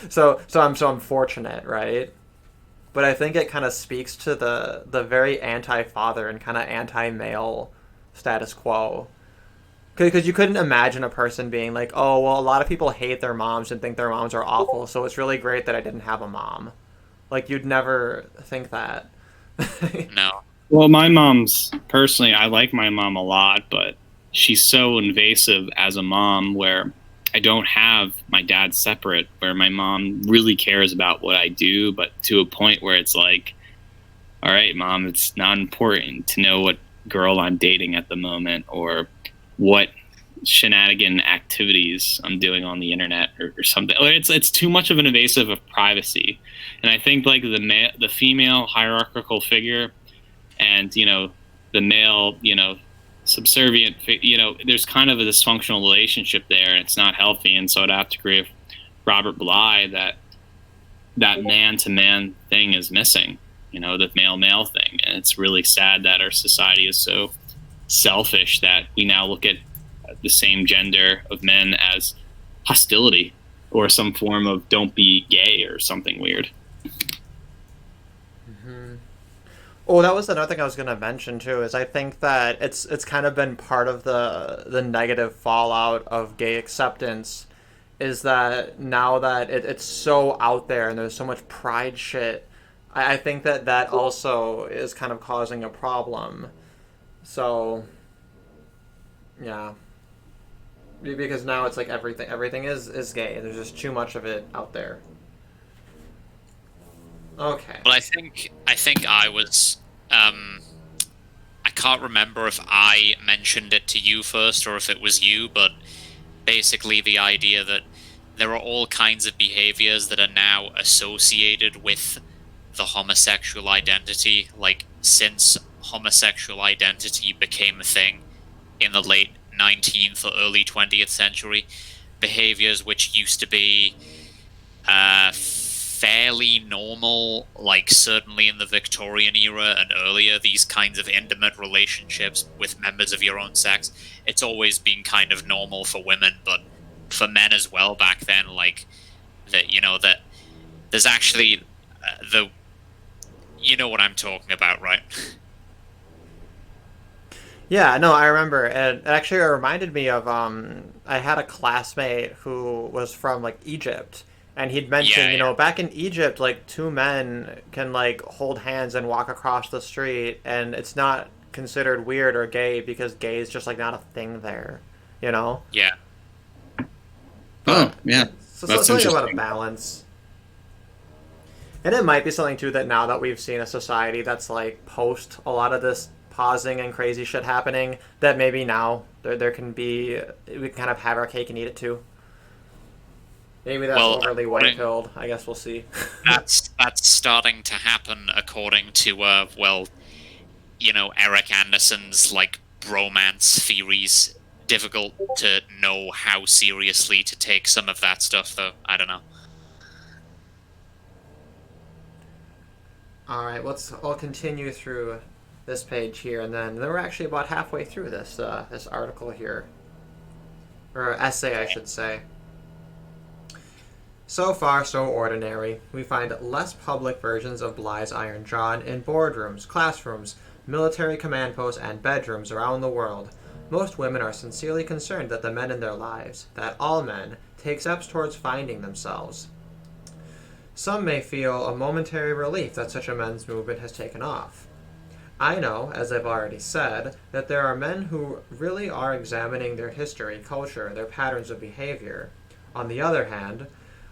so I'm fortunate, right? But I think it kind of speaks to the very anti-father and kind of anti-male status quo. Because you couldn't imagine a person being like, oh, well, a lot of people hate their moms and think their moms are awful, so it's really great that I didn't have a mom. Like, you'd never think that. No. Well, my mom's, personally, I like my mom a lot, but she's so invasive as a mom where I don't have my dad separate, where my mom really cares about what I do, but to a point where it's like, all right, Mom, it's not important to know what girl I'm dating at the moment or what shenanigan activities I'm doing on the internet or something. It's too much of an invasive of privacy. And I think like the female hierarchical figure and, the male, subservient, there's kind of a dysfunctional relationship there and it's not healthy. And so I'd have to agree with Robert Bly that man-to-man thing is missing, the male-male thing. And it's really sad that our society is so selfish that we now look at the same gender of men as hostility or some form of don't be gay or something weird. Mm-hmm. Oh, that was another thing I was going to mention too, is I think that it's kind of been part of the negative fallout of gay acceptance is that now that it's so out there and there's so much pride shit, I think that also is kind of causing a problem. So, yeah. because now it's like everything is gay. There's just too much of it out there. Okay. But I think I was I can't remember if I mentioned it to you first or if it was you, but basically the idea that there are all kinds of behaviors that are now associated with the homosexual identity, like since homosexual identity became a thing in the late 19th or early 20th century, behaviors which used to be fairly normal, like certainly in the Victorian era and earlier, these kinds of intimate relationships with members of your own sex, it's always been kind of normal for women, but for men as well back then, like that, that there's actually you know what I'm talking about, right? Yeah, no, I remember, and actually it reminded me of I had a classmate who was from like Egypt, and he'd mentioned, Yeah, yeah. back in Egypt, like two men can like hold hands and walk across the street, and it's not considered weird or gay because gay is just like not a thing there, you know. Yeah. Oh, But yeah. so That's something about a interesting. balance. And it might be something too that now that we've seen a society that's like post a lot of this pausing and crazy shit happening, that maybe now there can be, we can kind of have our cake and eat it too. Maybe that's Well, overly white pilled. I guess we'll see. that's starting to happen according to Eric Anderson's like bromance theories. Difficult to know how seriously to take some of that stuff, though. I don't know. All right, I'll continue through this page here, and then we're actually about halfway through this article here, or essay, I should say. So far, so ordinary. We find less public versions of Bly's Iron John in boardrooms, classrooms, military command posts, and bedrooms around the world. Most women are sincerely concerned that the men in their lives, that all men, take steps towards finding themselves. Some may feel a momentary relief that such a men's movement has taken off. I know, as I've already said, that there are men who really are examining their history, culture, their patterns of behavior. On the other hand,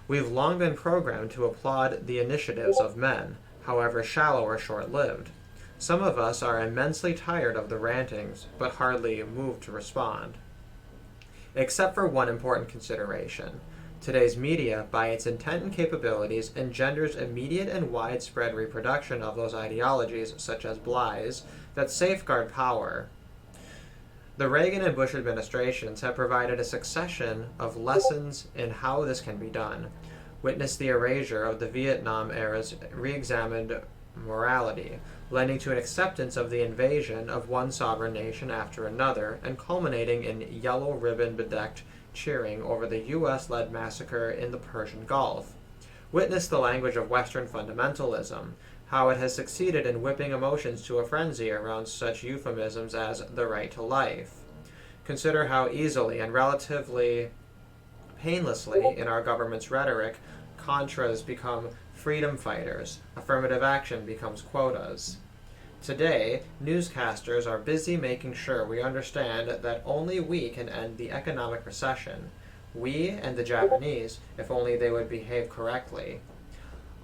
we've long been programmed to applaud the initiatives of men, however shallow or short-lived. Some of us are immensely tired of the rantings, but hardly moved to respond. Except for one important consideration. Today's media, by its intent and capabilities, engenders immediate and widespread reproduction of those ideologies, such as Bly's, that safeguard power. The Reagan and Bush administrations have provided a succession of lessons in how this can be done. Witness the erasure of the Vietnam era's re-examined morality, lending to an acceptance of the invasion of one sovereign nation after another, and culminating in yellow ribbon-bedecked cheering over the U.S.-led massacre in the Persian Gulf. Witness the language of Western fundamentalism, how it has succeeded in whipping emotions to a frenzy around such euphemisms as the right to life. Consider how easily and relatively painlessly in our government's rhetoric, contras become freedom fighters, affirmative action becomes quotas. Today, newscasters are busy making sure we understand that only we can end the economic recession. We and the Japanese, if only they would behave correctly.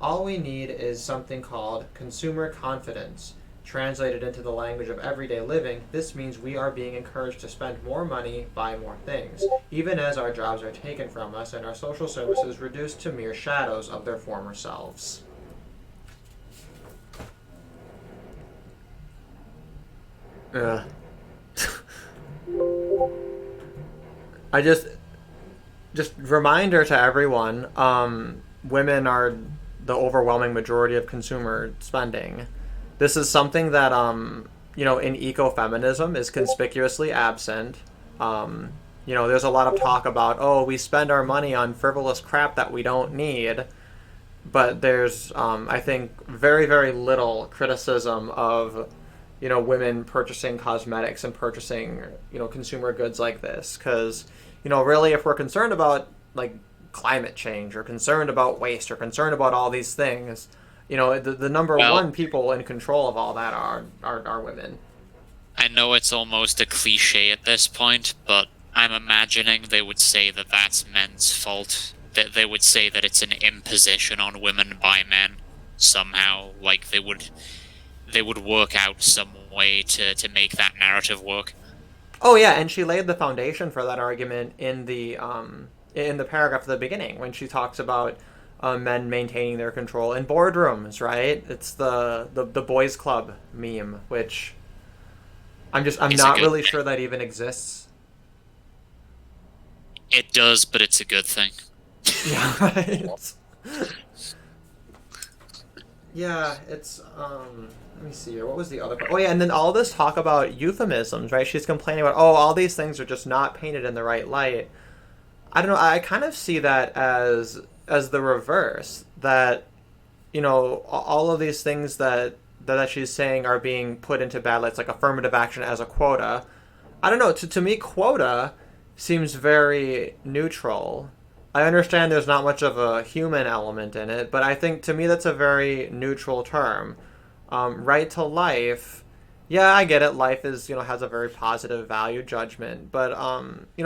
All we need is something called consumer confidence. Translated into the language of everyday living, this means we are being encouraged to spend more money, buy more things, even as our jobs are taken from us and our social services reduced to mere shadows of their former selves. Yeah. I just reminder to everyone, women are the overwhelming majority of consumer spending. This is something that in ecofeminism is conspicuously absent. There's a lot of talk about, oh, we spend our money on frivolous crap that we don't need, but there's I think very, very little criticism of women purchasing cosmetics and purchasing consumer goods like this, because really, if we're concerned about like climate change or concerned about waste or concerned about all these things, the number Well, one people in control of all that are women. I know it's almost a cliche at this point, but I'm imagining they would say that that's men's fault. That they would say that it's an imposition on women by men somehow. Like they would work out some way to make that narrative work. Oh yeah, and she laid the foundation for that argument in the paragraph at the beginning when she talks about men maintaining their control in boardrooms, right? It's the boys club meme, which I'm It's a not good really thing. sure that even exists. It does, but it's a good thing. Yeah, right. Yeah, it's let me see here. What was the other part? Oh yeah, and then all this talk about euphemisms, right? She's complaining about, oh, all these things are just not painted in the right light. I don't know. I kind of see that as the reverse. That all of these things that she's saying are being put into bad lights, like affirmative action as a quota. I don't know. To me, quota seems very neutral. I understand there's not much of a human element in it, but I think to me that's a very neutral term. Right to life, yeah, I get it. Life is, has a very positive value judgment, but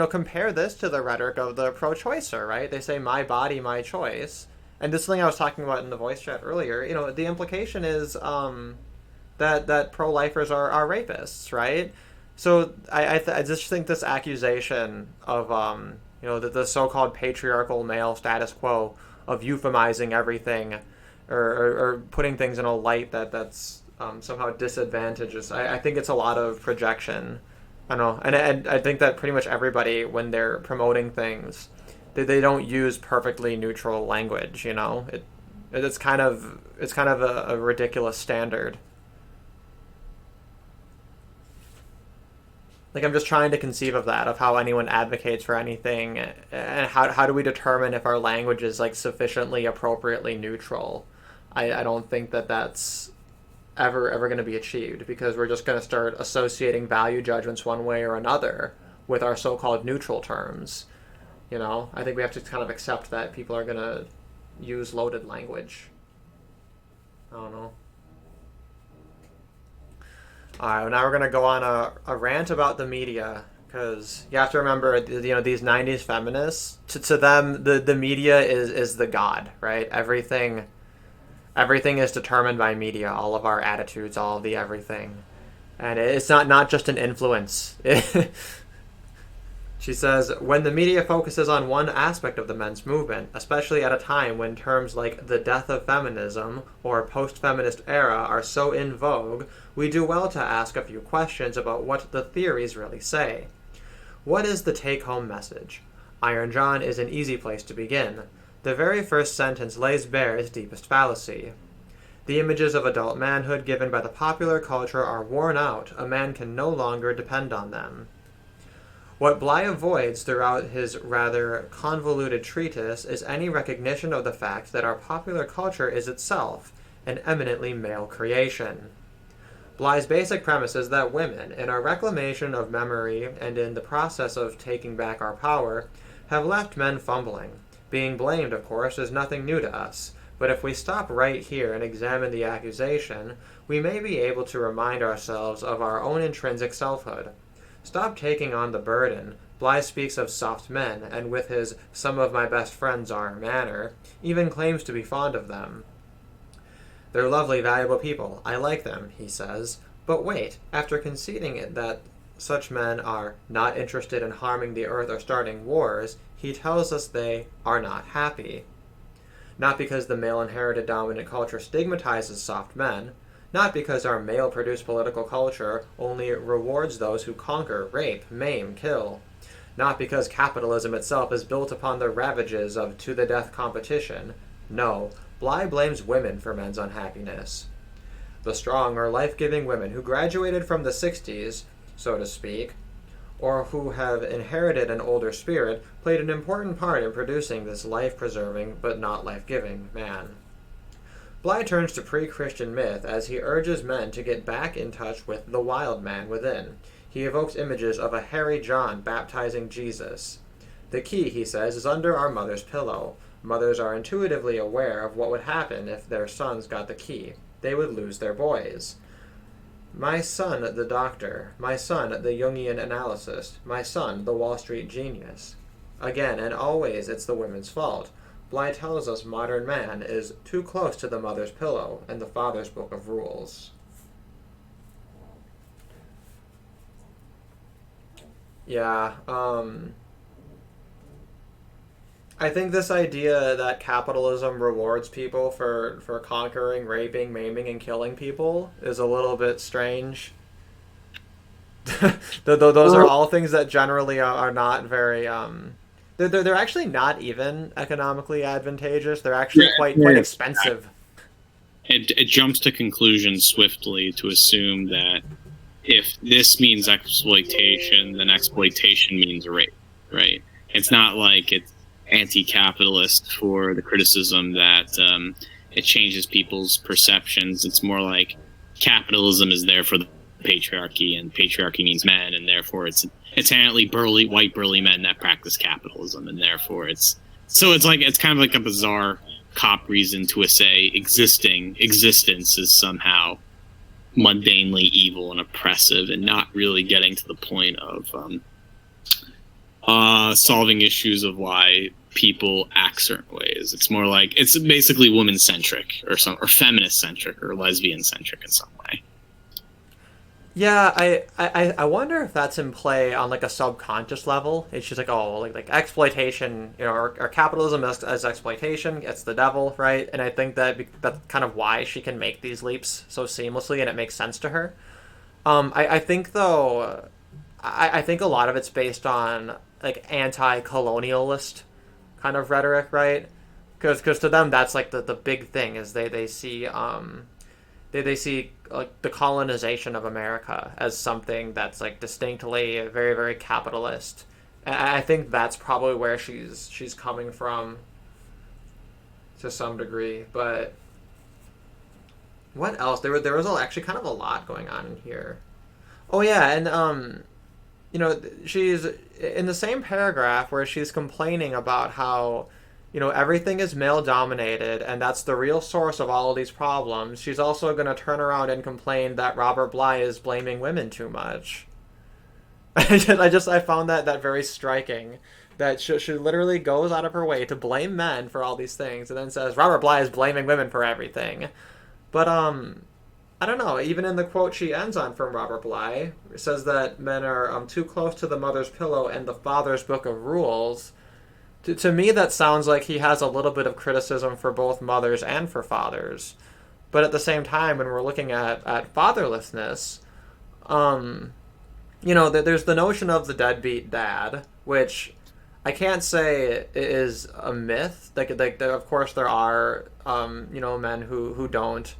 compare this to the rhetoric of the pro-choicer, right? They say my body, my choice, and this thing I was talking about in the voice chat earlier. The implication is that pro-lifers are rapists, right? So I just think this accusation of the so-called patriarchal male status quo of euphemizing everything or putting things in a light that's somehow disadvantageous. I think it's a lot of projection. I don't know, and I think that pretty much everybody, when they're promoting things, they don't use perfectly neutral language. It's kind of a ridiculous standard. Like, I'm just trying to conceive of that, of how anyone advocates for anything, and how do we determine if our language is like sufficiently appropriately neutral. I don't think that that's ever going to be achieved, because we're just going to start associating value judgments one way or another with our so-called neutral terms. I think we have to kind of accept that people are going to use loaded language. I don't know. All right, well, now we're gonna go on a rant about the media, because you have to remember, these '90s feminists. To them, the media is the god, right? Everything is determined by media. All of our attitudes, all of the everything, and it's not just an influence. She says, when the media focuses on one aspect of the men's movement, especially at a time when terms like the death of feminism or post-feminist era are so in vogue, we do well to ask a few questions about what the theories really say. What is the take-home message? Iron John is an easy place to begin. The very first sentence lays bare its deepest fallacy. The images of adult manhood given by the popular culture are worn out. A man can no longer depend on them. What Bly avoids throughout his rather convoluted treatise is any recognition of the fact that our popular culture is itself an eminently male creation. Bly's basic premise is that women, in our reclamation of memory and in the process of taking back our power, have left men fumbling. Being blamed, of course, is nothing new to us, but if we stop right here and examine the accusation, we may be able to remind ourselves of our own intrinsic selfhood. Stop taking on the burden. Bly speaks of soft men, and with his "some of my best friends are" manner, even claims to be fond of them. They're lovely, valuable people. I like them, he says. But wait, after conceding it that such men are not interested in harming the earth or starting wars, he tells us they are not happy. Not because the male-inherited dominant culture stigmatizes soft men, not because our male-produced political culture only rewards those who conquer, rape, maim, kill. Not because capitalism itself is built upon the ravages of to-the-death competition. No, Bly blames women for men's unhappiness. The strong or life-giving women who graduated from the 60s, so to speak, or who have inherited an older spirit, played an important part in producing this life-preserving but not life-giving man. Bly turns to pre-Christian myth as he urges men to get back in touch with the wild man within. He evokes images of a hairy John baptizing Jesus. The key, he says, is under our mother's pillow. Mothers are intuitively aware of what would happen if their sons got the key. They would lose their boys. My son, the doctor. My son, the Jungian analyst. My son, the Wall Street genius. Again and always it's the women's fault. Bly tells us modern man is too close to the mother's pillow and the father's book of rules. Yeah, I think this idea that capitalism rewards people for conquering, raping, maiming, and killing people is a little bit strange. Those are all things that generally are not very they're actually not even economically advantageous. They're actually quite expensive. It jumps to conclusions swiftly to assume that if this means exploitation, then exploitation means rape, right? It's not like it's anti-capitalist for the criticism that it changes people's perceptions. It's more like capitalism is there for the patriarchy, and patriarchy means men, and therefore it's inherently white burly men that practice capitalism, and therefore it's kind of like a bizarre cop reason to say existence is somehow mundanely evil and oppressive, and not really getting to the point of solving issues of why people act certain ways. It's more like it's basically woman centric or feminist centric or lesbian centric in some way. Yeah, I wonder if that's in play on like a subconscious level. It's just like, oh, like exploitation, or capitalism as exploitation. It's the devil, right? And I think that's kind of why she can make these leaps so seamlessly, and it makes sense to her. I think though, I think a lot of it's based on like anti-colonialist kind of rhetoric, right? Because to them that's like the big thing is they see they see like the colonization of America as something that's like distinctly very, very capitalist. And I think that's probably where she's coming from to some degree. But what else? There was actually kind of a lot going on in here. Oh yeah, and she's in the same paragraph where she's complaining about how everything is male dominated, and that's the real source of all of these problems. She's also going to turn around and complain that Robert Bly is blaming women too much. I found that very striking. That she literally goes out of her way to blame men for all these things, and then says Robert Bly is blaming women for everything. But I don't know. Even in the quote she ends on from Robert Bly, it says that men are too close to the mother's pillow and the father's book of rules. To me, that sounds like he has a little bit of criticism for both mothers and for fathers. But at the same time, when we're looking at fatherlessness, there's the notion of the deadbeat dad, which I can't say is a myth. Like of course, there are, men who don't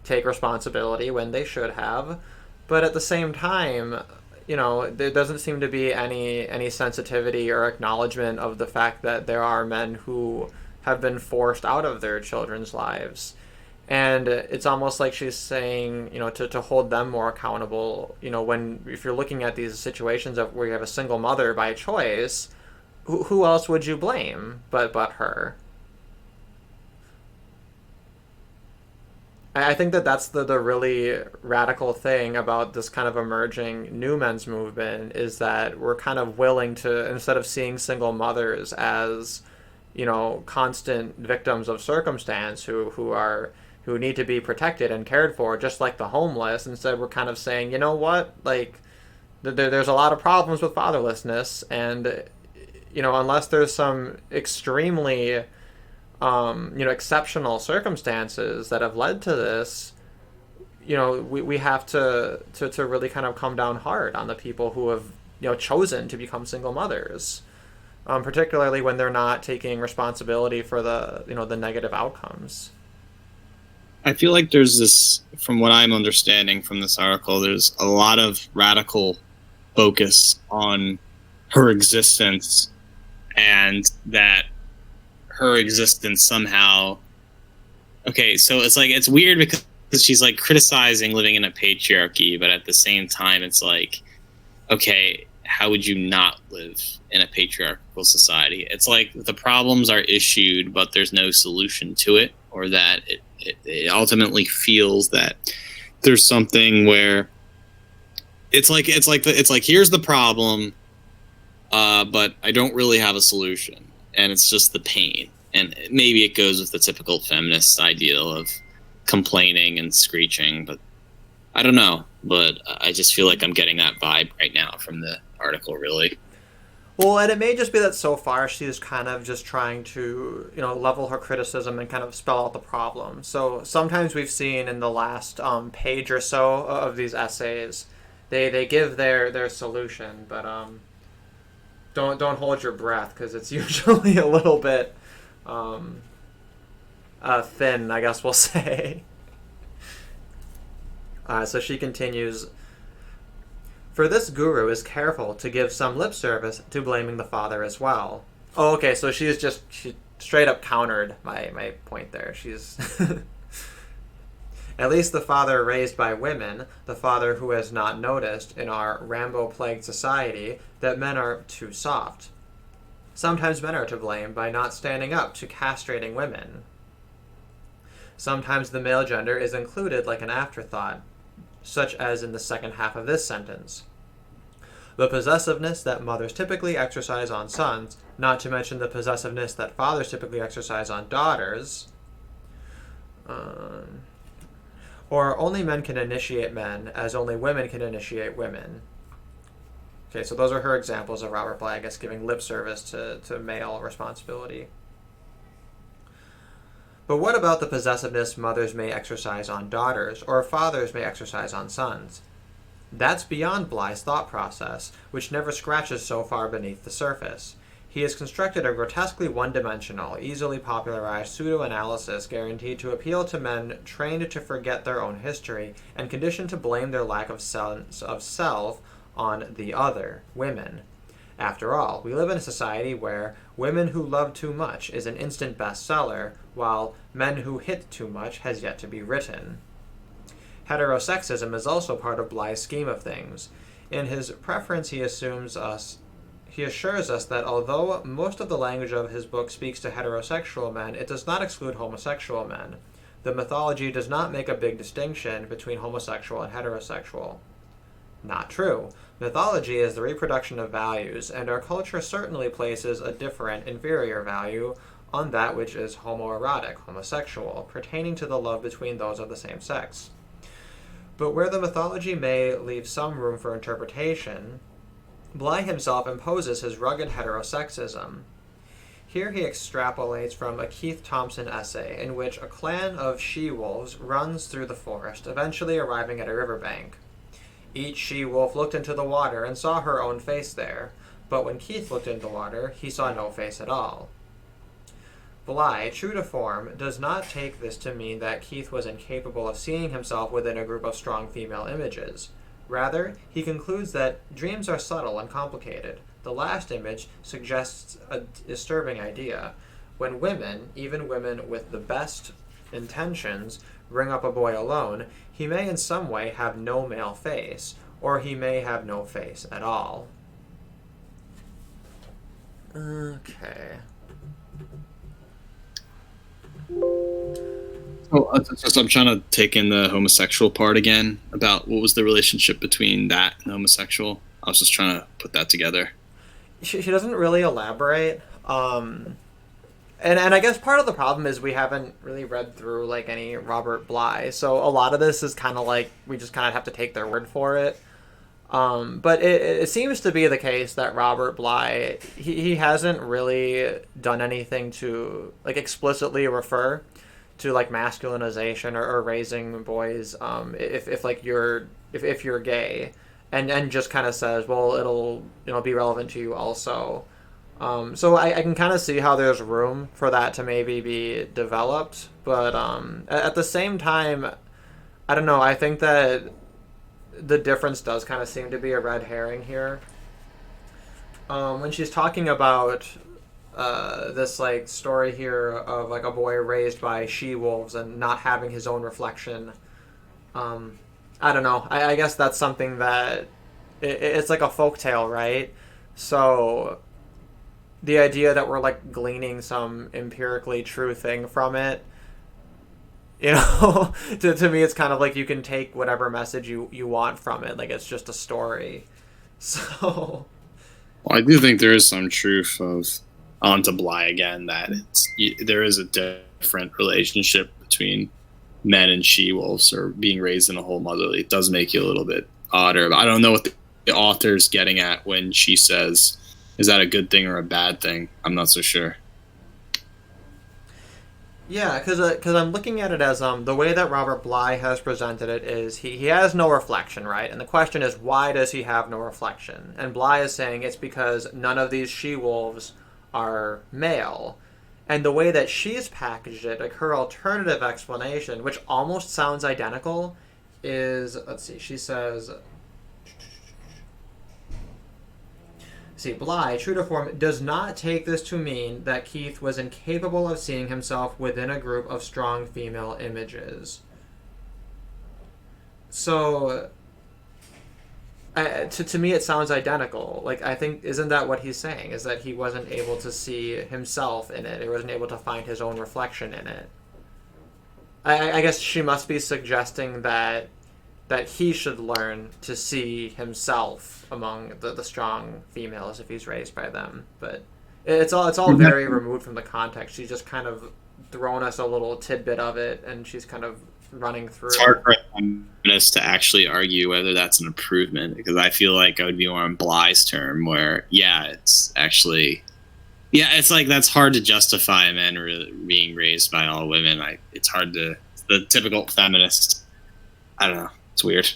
take responsibility when they should have. But at the same time, there doesn't seem to be any sensitivity or acknowledgement of the fact that there are men who have been forced out of their children's lives. And it's almost like she's saying, to hold them more accountable, if you're looking at these situations of where you have a single mother by choice, who else would you blame but her? I think that's the really radical thing about this kind of emerging new men's movement is that we're kind of willing to, instead of seeing single mothers as, constant victims of circumstance who need to be protected and cared for, just like the homeless, instead we're kind of saying, you know what, like, there's a lot of problems with fatherlessness, and, unless there's some extremely exceptional circumstances that have led to this, we have to really kind of come down hard on the people who have, chosen to become single mothers, particularly when they're not taking responsibility for the negative outcomes. I feel like there's this, from what I'm understanding from this article, there's a lot of radical focus on her existence, and that her existence somehow, okay, so it's weird because she's like criticizing living in a patriarchy, but at the same time it's like, okay, how would you not live in a patriarchal society? It's like the problems are issued but there's no solution to it, or that it ultimately feels that there's something where it's like here's the problem, but I don't really have a solution, and it's just the pain. And maybe it goes with the typical feminist ideal of complaining and screeching, but I don't know. But I just feel like I'm getting that vibe right now from the article, really. Well, and it may just be that so far she's kind of just trying to, level her criticism and kind of spell out the problem. So sometimes we've seen in the last page or so of these essays, they give their solution, but don't hold your breath, because it's usually a little bit thin, I guess we'll say. So she continues. For this guru is careful to give some lip service to blaming the father as well. Oh, okay, so she straight up countered my point there. She's at least the father raised by women, the father who has not noticed in our Rambo-plagued society that men are too soft. Sometimes men are to blame by not standing up to castrating women. Sometimes the male gender is included like an afterthought, such as in the second half of this sentence. The possessiveness that mothers typically exercise on sons, not to mention the possessiveness that fathers typically exercise on daughters, or only men can initiate men, as only women can initiate women. Okay, so those are her examples of Robert Bly, I guess, giving lip service to male responsibility. But what about the possessiveness mothers may exercise on daughters, or fathers may exercise on sons? That's beyond Bly's thought process, which never scratches so far beneath the surface. He has constructed a grotesquely one-dimensional, easily popularized pseudo-analysis guaranteed to appeal to men trained to forget their own history and conditioned to blame their lack of sense of self on the other, women. After all, we live in a society where Women Who Love Too Much is an instant bestseller, while Men Who Hit Too Much has yet to be written. Heterosexism is also part of Bly's scheme of things. In his preference, he assures us that although most of the language of his book speaks to heterosexual men, it does not exclude homosexual men. The mythology does not make a big distinction between homosexual and heterosexual. Not true. Mythology is the reproduction of values, and our culture certainly places a different, inferior value on that which is homoerotic, homosexual, pertaining to the love between those of the same sex. But where the mythology may leave some room for interpretation, Bly himself imposes his rugged heterosexism. Here he extrapolates from a Keith Thompson essay in which a clan of she-wolves runs through the forest, eventually arriving at a riverbank. Each she-wolf looked into the water and saw her own face there, but when Keith looked into the water, he saw no face at all. Bly, true to form, does not take this to mean that Keith was incapable of seeing himself within a group of strong female images. Rather, he concludes that dreams are subtle and complicated. The last image suggests a disturbing idea. When women, even women with the best intentions, bring up a boy alone, he may in some way have no male face, or he may have no face at all. Okay. So I'm trying to take in the homosexual part again, about what was the relationship between that and homosexual. I was just trying to put that together. She doesn't really elaborate. And I guess part of the problem is we haven't really read through like any Robert Bly, so a lot of this is kind of like we just kind of have to take their word for it. But it seems to be the case that Robert Bly, he hasn't really done anything to like explicitly refer to like masculinization or raising boys if you're gay, and just kind of says, well, it'll be relevant to you also. So I can kind of see how there's room for that to maybe be developed, but at the same time, I don't know. I think that the difference does kind of seem to be a red herring here. When she's talking about this like story here of like a boy raised by she-wolves and not having his own reflection, I don't know. I guess that's something that it's like a folktale, right? So the idea that we're like gleaning some empirically true thing from it, You know, to me, it's kind of like you can take whatever message you want from it. Like, it's just a story. So, Well, I do think there is some truth of on to Bly again that there is a different relationship between men and she-wolves, or being raised in a whole motherly. It does make you a little bit odder. But I don't know what the author's getting at when she says, is that a good thing or a bad thing? I'm not so sure. yeah, because I'm looking at it as the way that Robert Bly has presented it is he has no reflection, right? And the question is, why does he have no reflection? And Bly is saying it's because none of these she-wolves are male. And the way that she's packaged it, like her alternative explanation, which almost sounds identical, is, let's see, she says, see, Bly, true to form, does not take this to mean that Keith was incapable of seeing himself within a group of strong female images. So, to me, it sounds identical. Like, I think, isn't that what he's saying? Is that he wasn't able to see himself in it. He wasn't able to find his own reflection in it. I guess she must be suggesting that he should learn to see himself among the strong females if he's raised by them. But it's all very removed from the context. She's just kind of thrown us a little tidbit of it, and she's kind of running through. It's hard for feminists to actually argue whether that's an improvement, because I feel like I would be more on Bly's term, where it's actually, it's like that's hard to justify men being raised by all women. It's hard to, the typical feminist, I don't know, it's weird.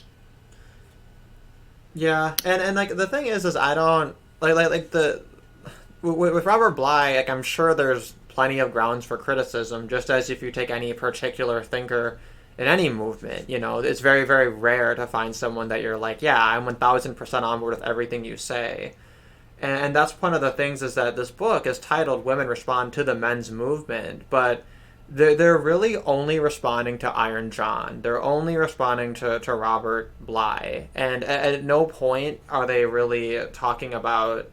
Yeah, and like the thing is I don't like the with Robert Bly, like I'm sure there's plenty of grounds for criticism, just as if you take any particular thinker in any movement. You know, it's very, very rare to find someone that you're like, yeah, I'm 1000% on board with everything you say. And that's one of the things, is that this book is titled Women Respond to the Men's Movement, but they're really only responding to Iron John. They're only responding to Robert Bly. And at no point are they really talking about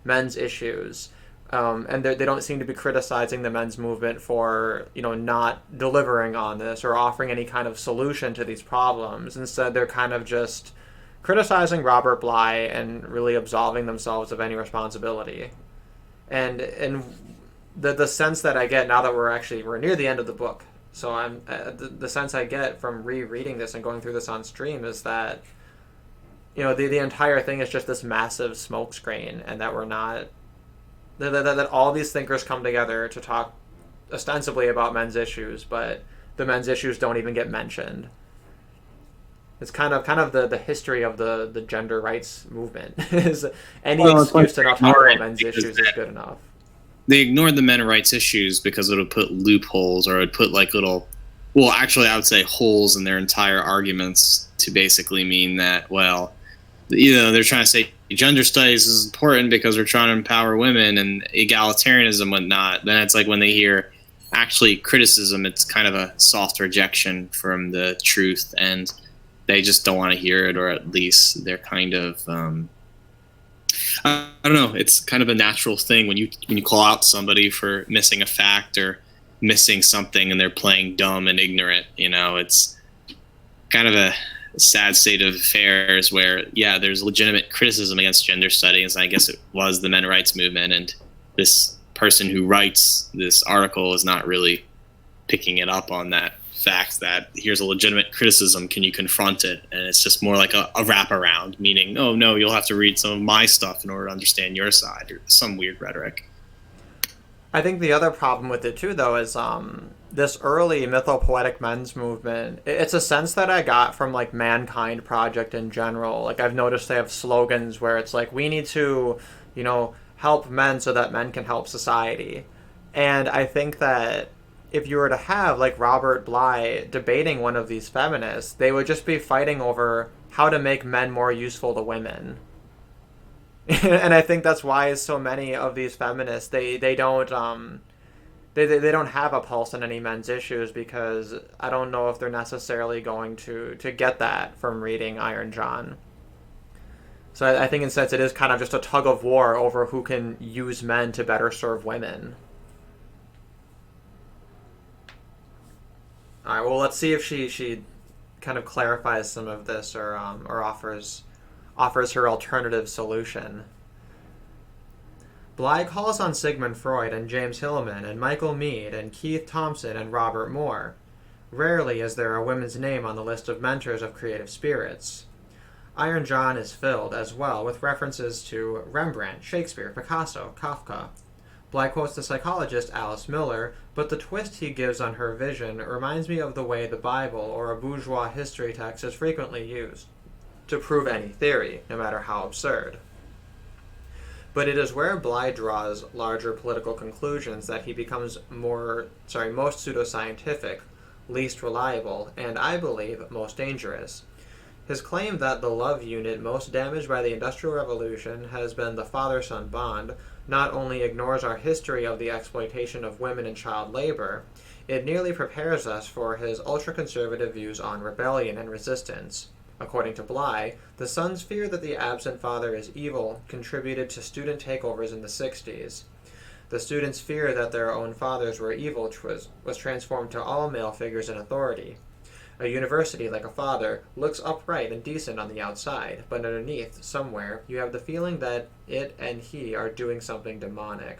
men's issues. And they don't seem to be criticizing the men's movement for, not delivering on this or offering any kind of solution to these problems. Instead, they're kind of just criticizing Robert Bly and really absolving themselves of any responsibility. And the sense that I get now that we're near the end of the book, so I'm the sense I get from rereading this and going through this on stream is that, the entire thing is just this massive smokescreen, and that we're not. That all these thinkers come together to talk ostensibly about men's issues, but the men's issues don't even get mentioned. It's kind of the history of the gender rights movement. Is any excuse to not talk about men's issues is good enough. They ignored the men's rights issues because it would put loopholes, or it would put like little, well, actually I would say holes in their entire arguments, to basically mean that, well, they're trying to say gender studies is important because we're trying to empower women and egalitarianism and whatnot. Then it's like when they hear actually criticism, it's kind of a soft rejection from the truth, and they just don't want to hear it, or at least they're kind of I don't know. It's kind of a natural thing when you call out somebody for missing a fact or missing something, and they're playing dumb and ignorant. It's kind of a sad state of affairs where, there's legitimate criticism against gender studies. And I guess it was the men's rights movement, and this person who writes this article is not really picking it up on that fact that here's a legitimate criticism, can you confront it? And it's just more like a wraparound, meaning, oh no, you'll have to read some of my stuff in order to understand your side, or some weird rhetoric. I think the other problem with it too, though, is this early mythopoetic men's movement. It's a sense that I got from like Mankind Project in general. Like I've noticed they have slogans where it's like, we need to, help men so that men can help society. And I think that if you were to have like Robert Bly debating one of these feminists, they would just be fighting over how to make men more useful to women. And I think that's why so many of these feminists they don't they don't have a pulse on any men's issues, because I don't know if they're necessarily going to get that from reading Iron John. So I think in a sense it is kind of just a tug of war over who can use men to better serve women. All right. Well, let's see if she kind of clarifies some of this, or offers her alternative solution. Bly calls on Sigmund Freud and James Hillman and Michael Mead and Keith Thompson and Robert Moore. Rarely is there a woman's name on the list of mentors of creative spirits. Iron John is filled, as well, with references to Rembrandt, Shakespeare, Picasso, Kafka. Bly quotes the psychologist Alice Miller, but the twist he gives on her vision reminds me of the way the Bible or a bourgeois history text is frequently used to prove any theory, no matter how absurd. But it is where Bly draws larger political conclusions that he becomes most pseudoscientific, least reliable, and, I believe, most dangerous. His claim that the love unit most damaged by the Industrial Revolution has been the father-son bond not only ignores our history of the exploitation of women and child labor, it nearly prepares us for his ultra-conservative views on rebellion and resistance. According to Bly, the son's fear that the absent father is evil contributed to student takeovers in the 60s. The students' fear that their own fathers were evil was transformed to all male figures in authority. A university, like a father, looks upright and decent on the outside, but underneath, somewhere, you have the feeling that it and he are doing something demonic.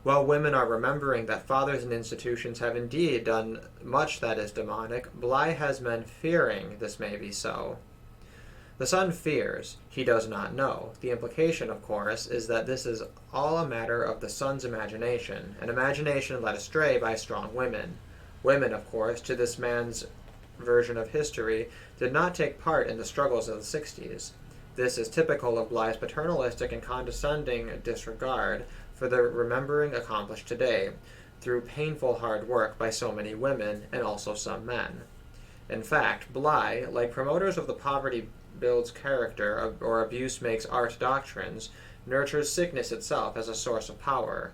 While women are remembering that fathers and institutions have indeed done much that is demonic, Bly has men fearing this may be so. The son fears, he does not know. The implication, of course, is that this is all a matter of the son's imagination, an imagination led astray by strong women. Women, of course, to this man's version of history, did not take part in the struggles of the 60s. This is typical of Bly's paternalistic and condescending disregard for the remembering accomplished today, through painful hard work by so many women and also some men. In fact, Bly, like promoters of the poverty builds character or abuse makes art doctrines, nurtures sickness itself as a source of power.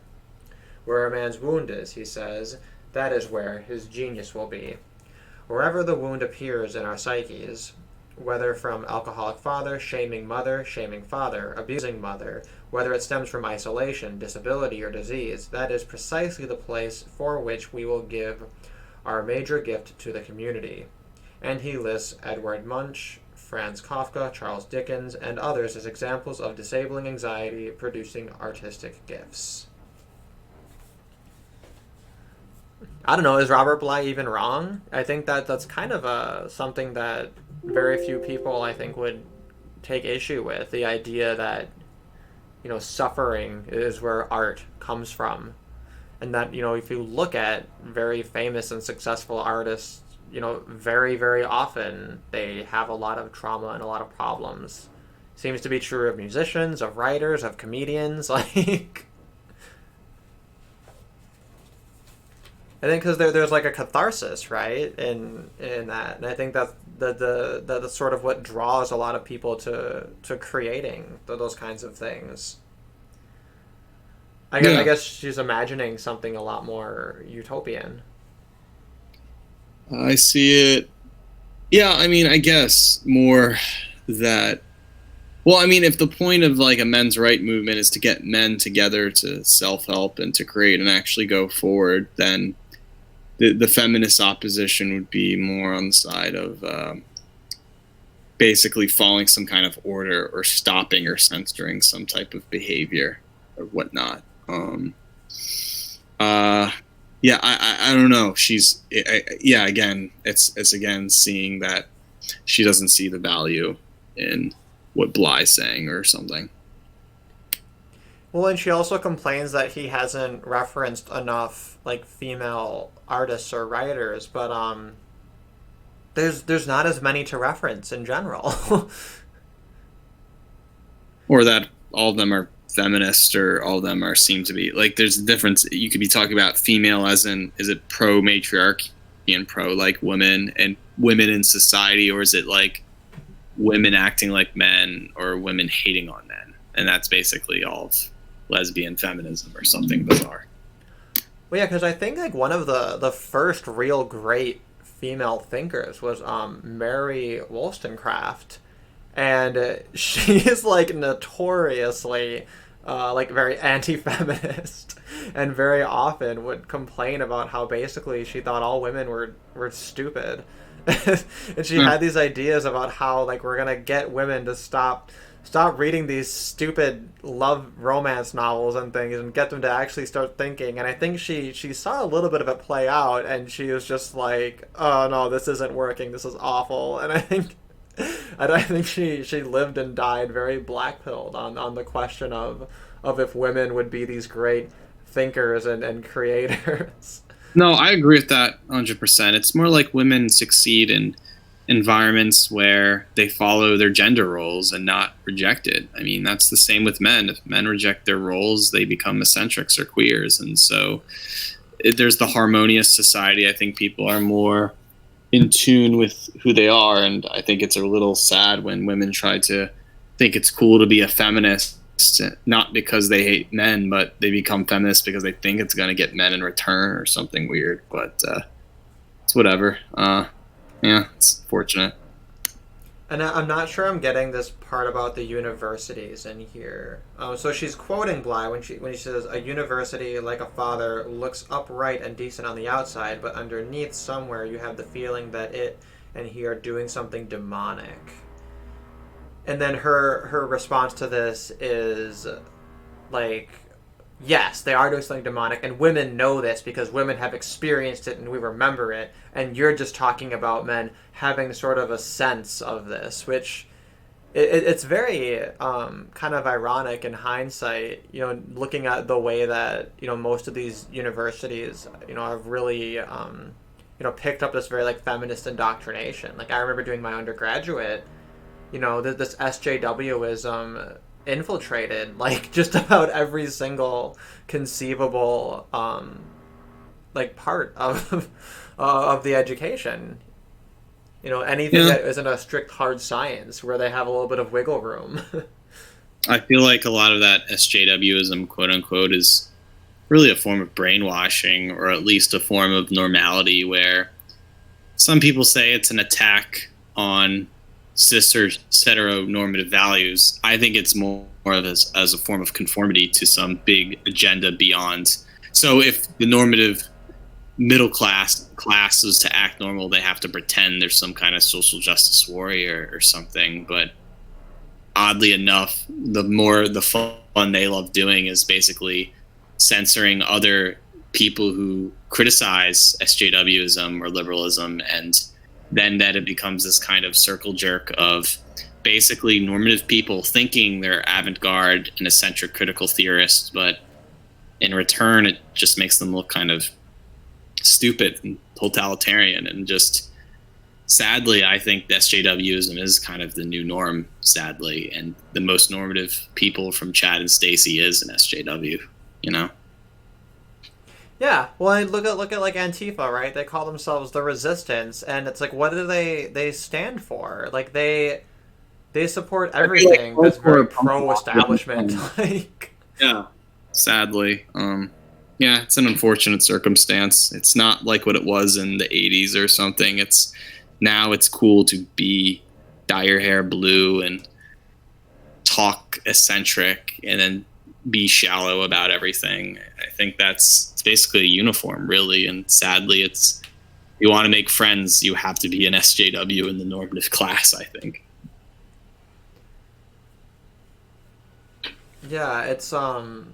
Where a man's wound is, he says, that is where his genius will be. Wherever the wound appears in our psyches, whether from alcoholic father, shaming mother, shaming father, abusing mother, whether it stems from isolation, disability, or disease, that is precisely the place for which we will give our major gift to the community. And he lists Edward Munch, Franz Kafka, Charles Dickens, and others as examples of disabling anxiety producing artistic gifts. I don't know, is Robert Bly even wrong? I think that's kind of something that very few people, I think, would take issue with. The idea that, suffering is where art comes from. And that, if you look at very famous and successful artists, very, very often they have a lot of trauma and a lot of problems. Seems to be true of musicians, of writers, of comedians, like... I think because there's like a catharsis, right, in that, and I think that's sort of what draws a lot of people to creating those kinds of things. I guess she's imagining something a lot more utopian. I see it. Yeah, I mean, I guess more that. Well, I mean, if the point of like a men's right movement is to get men together to self-help and to create and actually go forward, then the feminist opposition would be more on the side of basically following some kind of order or stopping or censoring some type of behavior or whatnot. Yeah, I don't know. Again, it's again seeing that she doesn't see the value in what Bly's saying or something. Well, and she also complains that he hasn't referenced enough like female artists or writers, but there's not as many to reference in general. Or that all of them are feminist, or all of them seem to be like. There's a difference. You could be talking about female as in, is it pro matriarchy and pro like women and women in society, or is it like women acting like men or women hating on men? And that's basically all of lesbian feminism or something bizarre. Well, yeah, because I think like one of the first real great female thinkers was Mary Wollstonecraft, and she is like notoriously like very anti-feminist, and very often would complain about how basically she thought all women were stupid. And she had these ideas about how like we're gonna get women to stop reading these stupid love romance novels and things and get them to actually start thinking. And I think she saw a little bit of it play out, and she was just like, oh no, this isn't working, this is awful. And I think she lived and died very black-pilled on the question of if women would be these great thinkers and creators. No, I agree with that 100%. It's more like women succeed in environments where they follow their gender roles and not reject it. I mean, that's the same with men. If men reject their roles, they become eccentrics or queers. And so there's the harmonious society. I think people are more in tune with who they are. And I think it's a little sad when women try to think it's cool to be a feminist, not because they hate men, but they become feminists because they think it's going to get men in return or something weird. But it's whatever. Yeah, it's fortunate. And I'm not sure I'm getting this part about the universities in here. So she's quoting Bly when she says, a university, like a father, looks upright and decent on the outside, but underneath somewhere you have the feeling that it and he are doing something demonic. And then her response to this is like, yes, they are doing something demonic, and women know this because women have experienced it and we remember it, and you're just talking about men having sort of a sense of this, which it's very kind of ironic in hindsight, you know, looking at the way that, you know, most of these universities, you know, have really, you know, picked up this very, like, feminist indoctrination. Like, I remember doing my undergraduate, you know, this SJWism infiltrated like just about every single conceivable like part of the education. You know, anything that isn't a strict hard science where they have a little bit of wiggle room. I feel like a lot of that SJWism, quote unquote, is really a form of brainwashing, or at least a form of normality, where some people say it's an attack on heteronormative values. I think it's more of as a form of conformity to some big agenda beyond. So if the normative middle class is to act normal, they have to pretend there's some kind of social justice warrior or something. But oddly enough, the fun they love doing is basically censoring other people who criticize SJWism or liberalism, and then that it becomes this kind of circle jerk of basically normative people thinking they're avant-garde and eccentric critical theorists, but in return it just makes them look kind of stupid and totalitarian. And just sadly, I think SJWism is kind of the new norm, sadly, and the most normative people from Chad and Stacy is an SJW, you know? Yeah, well, look at like Antifa, right? They call themselves the Resistance, and it's like, what do they stand for? Like they support everything that's very pro-establishment. Like, yeah, sadly, yeah, it's an unfortunate circumstance. It's not like what it was in the '80s or something. Now it's cool to dye your hair blue and talk eccentric, and then be shallow about everything. I think it's basically a uniform, really, and sadly, you want to make friends, you have to be an SJW in the normative class, I think. Yeah, it's and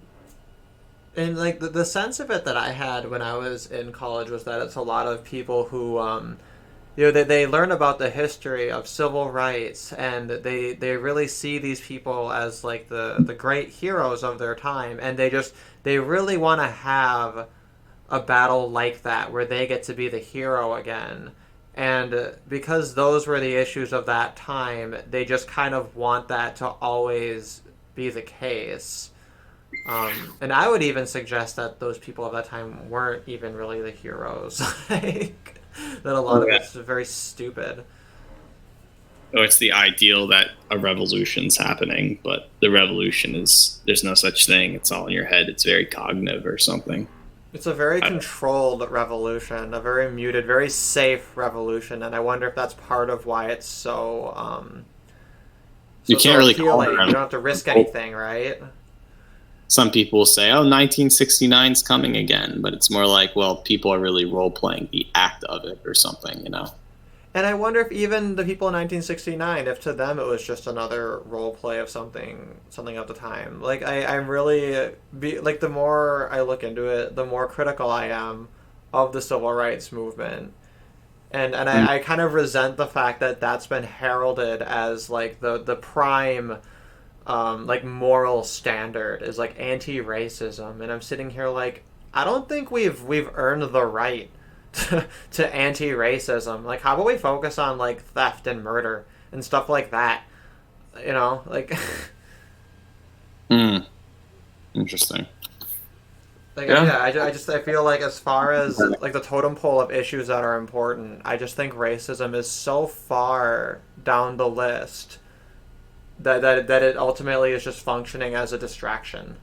like the sense of it that I had when I was in college was that it's a lot of people who you know, they learn about the history of civil rights, and they really see these people as like the great heroes of their time, and they really want to have a battle like that where they get to be the hero again. And because those were the issues of that time, they just kind of want that to always be the case. And I would even suggest that those people of that time weren't even really the heroes. Like, that a lot of it's very stupid. Oh, it's the ideal that a revolution's happening, but the revolution there's no such thing. It's all in your head. It's very cognitive or something. It's a very controlled revolution, a very muted, very safe revolution, and I wonder if that's part of why it's so you can't really call it. You don't have to risk anything, right? some people will say, oh, 1969 is coming again, but it's more like, well, people are really role-playing the act of it or something, you know? And I wonder if even the people in 1969, if to them it was just another role play of something of the time. Like, I'm really, like, the more I look into it, the more critical I am of the civil rights movement. And I kind of resent the fact that that's been heralded as, like, the prime, like, moral standard is, like, anti-racism. And I'm sitting here like, I don't think we've earned the right to anti-racism. Like, how about we focus on, like, theft and murder and stuff like that? You know, like... Interesting. Like, yeah, I feel like as far as, like, the totem pole of issues that are important, I just think racism is so far down the list that it ultimately is just functioning as a distraction.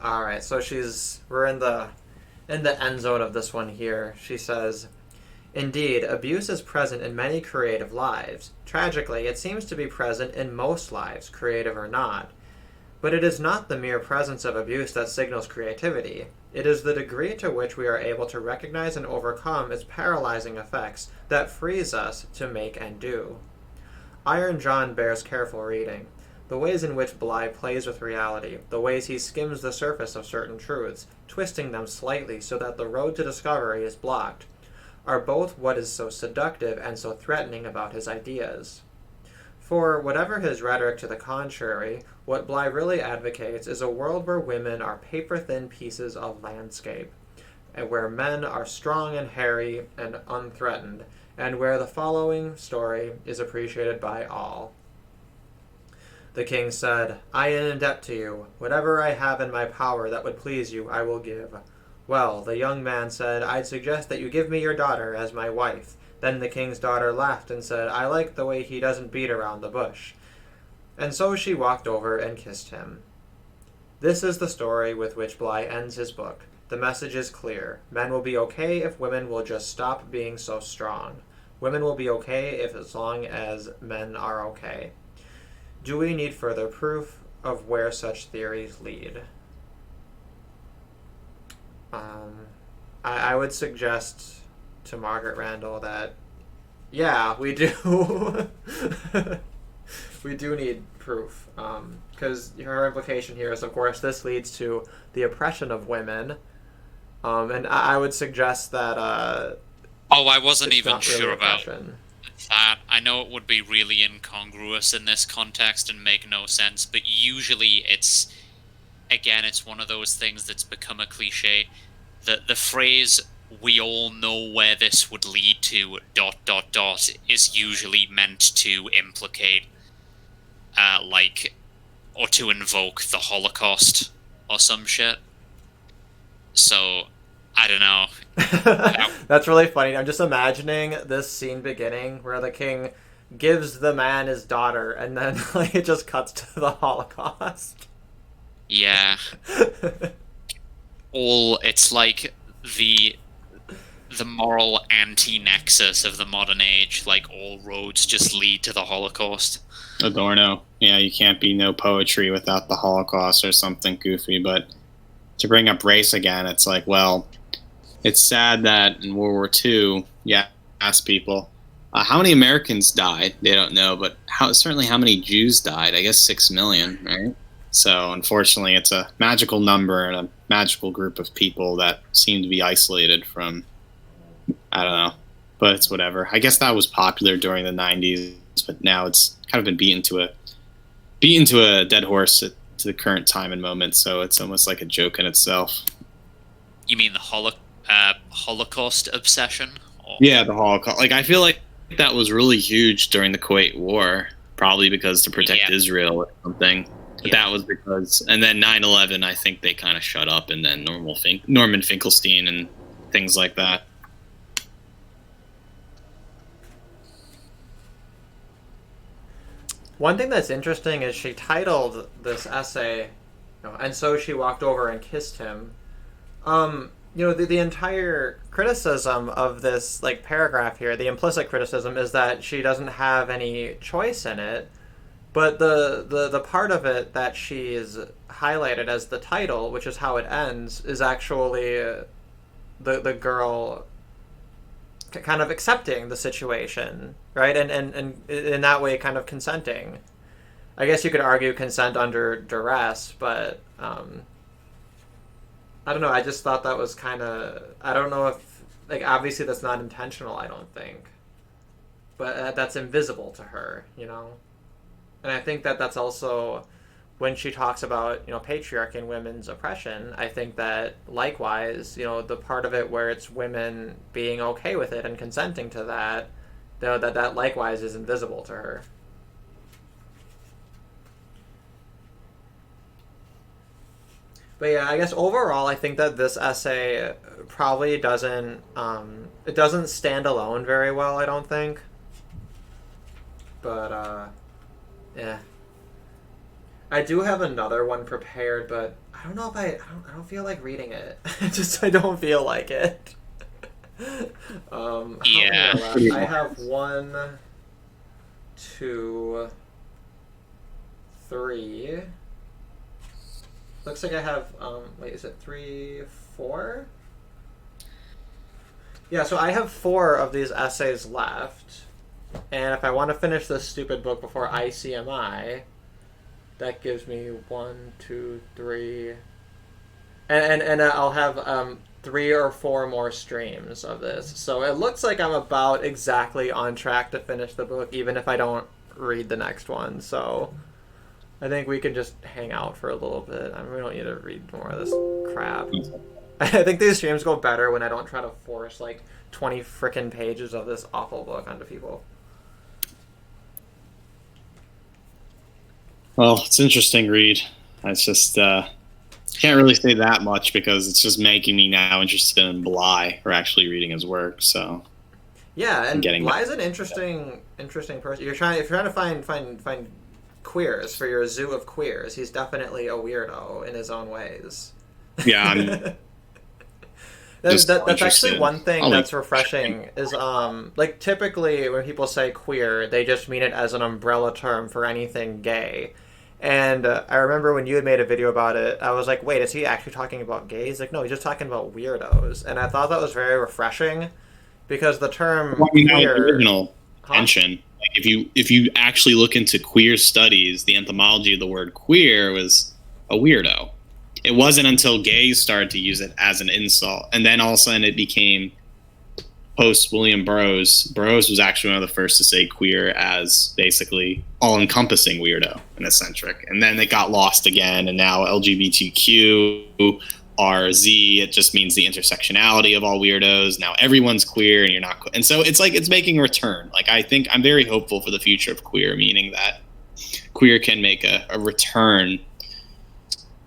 All right, so we're in the end zone of this one here. She says, "Indeed, abuse is present in many creative lives. Tragically, it seems to be present in most lives, creative or not. But it is not the mere presence of abuse that signals creativity. It is the degree to which we are able to recognize and overcome its paralyzing effects that frees us to make and do." Iron John bears careful reading. The ways in which Bly plays with reality, the ways he skims the surface of certain truths, twisting them slightly so that the road to discovery is blocked, are both what is so seductive and so threatening about his ideas. For, whatever his rhetoric to the contrary, what Bly really advocates is a world where women are paper-thin pieces of landscape, and where men are strong and hairy and unthreatened, and where the following story is appreciated by all. The king said, "I am in debt to you. Whatever I have in my power that would please you, I will give." Well, the young man said, "I'd suggest that you give me your daughter as my wife." Then the king's daughter laughed and said, "I like the way he doesn't beat around the bush." And so she walked over and kissed him. This is the story with which Bly ends his book. The message is clear. Men will be okay if women will just stop being so strong. Women will be okay as long as men are okay. Do we need further proof of where such theories lead? I would suggest to Margaret Randall that, yeah, we do. We do need proof. Because her implication here is, of course, this leads to the oppression of women. And I would suggest that... I wasn't even sure really about that. I know it would be really incongruous in this context and make no sense, but usually it's one of those things that's become a cliche. The phrase, "we all know where this would lead to, ... is usually meant to implicate, or to invoke the Holocaust or some shit. So, I don't know. That's really funny. I'm just imagining this scene beginning where the king gives the man his daughter, and then like it just cuts to the Holocaust. Yeah. It's like the moral anti-nexus of the modern age, like all roads just lead to the Holocaust. Adorno. Yeah, you can't be no poetry without the Holocaust or something goofy, but to bring up race again, it's like, well, it's sad that in World War II, ask people, how many Americans died? They don't know, but certainly how many Jews died? I guess 6 million, right? So unfortunately, it's a magical number and a magical group of people that seem to be isolated from, I don't know, but it's whatever. I guess that was popular during the 90s, but now it's kind of been beaten to a dead horse to the current time and moment, so it's almost like a joke in itself. You mean the Holocaust obsession? Or... Yeah, the Holocaust. Like, I feel like that was really huge during the Kuwait War, probably because to protect Israel or something. But that was because... And then 9/11, I think they kind of shut up, and then Norman Finkelstein and things like that. One thing that's interesting is she titled this essay, "And so she walked over and kissed him." The entire criticism of this paragraph here, the implicit criticism, is that she doesn't have any choice in it, But the part of it that she's highlighted as the title, which is how it ends, is actually the girl kind of accepting the situation, right? And in that way, kind of consenting. I guess you could argue consent under duress, but I don't know. I just thought that was kind of. I don't know if, like, obviously that's not intentional. I don't think, but that's invisible to her, you know. And I think that that's also when she talks about, you know, patriarchy and women's oppression. I think that likewise, you know, the part of it where it's women being okay with it and consenting to that, you know, that likewise is invisible to her. But yeah, I guess overall, I think that this essay probably doesn't it doesn't stand alone very well. I don't think. But yeah, I do have another one prepared, but I don't know if I don't feel like reading it. I don't feel like it. Yeah. I have 1, 2, 3. Looks like I have, wait, is it 3, 4? Yeah, so I have 4 of these essays left. And if I want to finish this stupid book before ICMI, that gives me 1, 2, 3. And I'll have 3 or 4 more streams of this. So it looks like I'm about exactly on track to finish the book, even if I don't read the next one. So I think we can just hang out for a little bit. I mean, we don't need to read more of this crap. I think these streams go better when I don't try to force like 20 frickin' pages of this awful book onto people. Well, it's an interesting read. It's just can't really say that much because it's just making me now interested in Bly or actually reading his work. So yeah, and Bly is an interesting person. If you're trying to find queers for your zoo of queers, he's definitely a weirdo in his own ways. Yeah, that's actually one thing that's refreshing is like typically when people say queer, they just mean it as an umbrella term for anything gay. And I remember when you had made a video about it, I was like, wait, is he actually talking about gays? Like, no, he's just talking about weirdos. And I thought that was very refreshing because the term queer... original tension. Like if you actually look into queer studies, the etymology of the word queer was a weirdo. It wasn't until gays started to use it as an insult, and then all of a sudden it became post William Burroughs. Burroughs was actually one of the first to say queer as basically all-encompassing weirdo and eccentric, and then it got lost again, and now LGBTQ, RZ, it just means the intersectionality of all weirdos. Now everyone's queer, and you're not, and so it's like it's making a return. Like I think I'm very hopeful for the future of queer, meaning that queer can make a return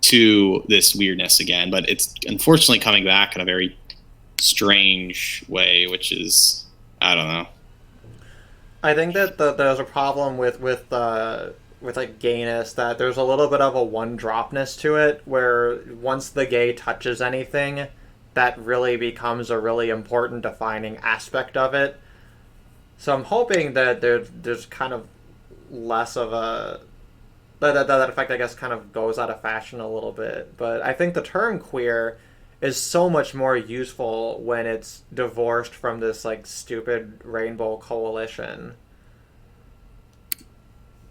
to this weirdness again, but it's unfortunately coming back in a very strange way, which is, I don't know. I think that there's a problem with like gayness, that there's a little bit of a one-dropness to it, where once the gay touches anything, that really becomes a really important defining aspect of it. So I'm hoping that there's kind of less of a that effect, I guess, kind of goes out of fashion a little bit. But I think the term queer is so much more useful when it's divorced from this like stupid rainbow coalition.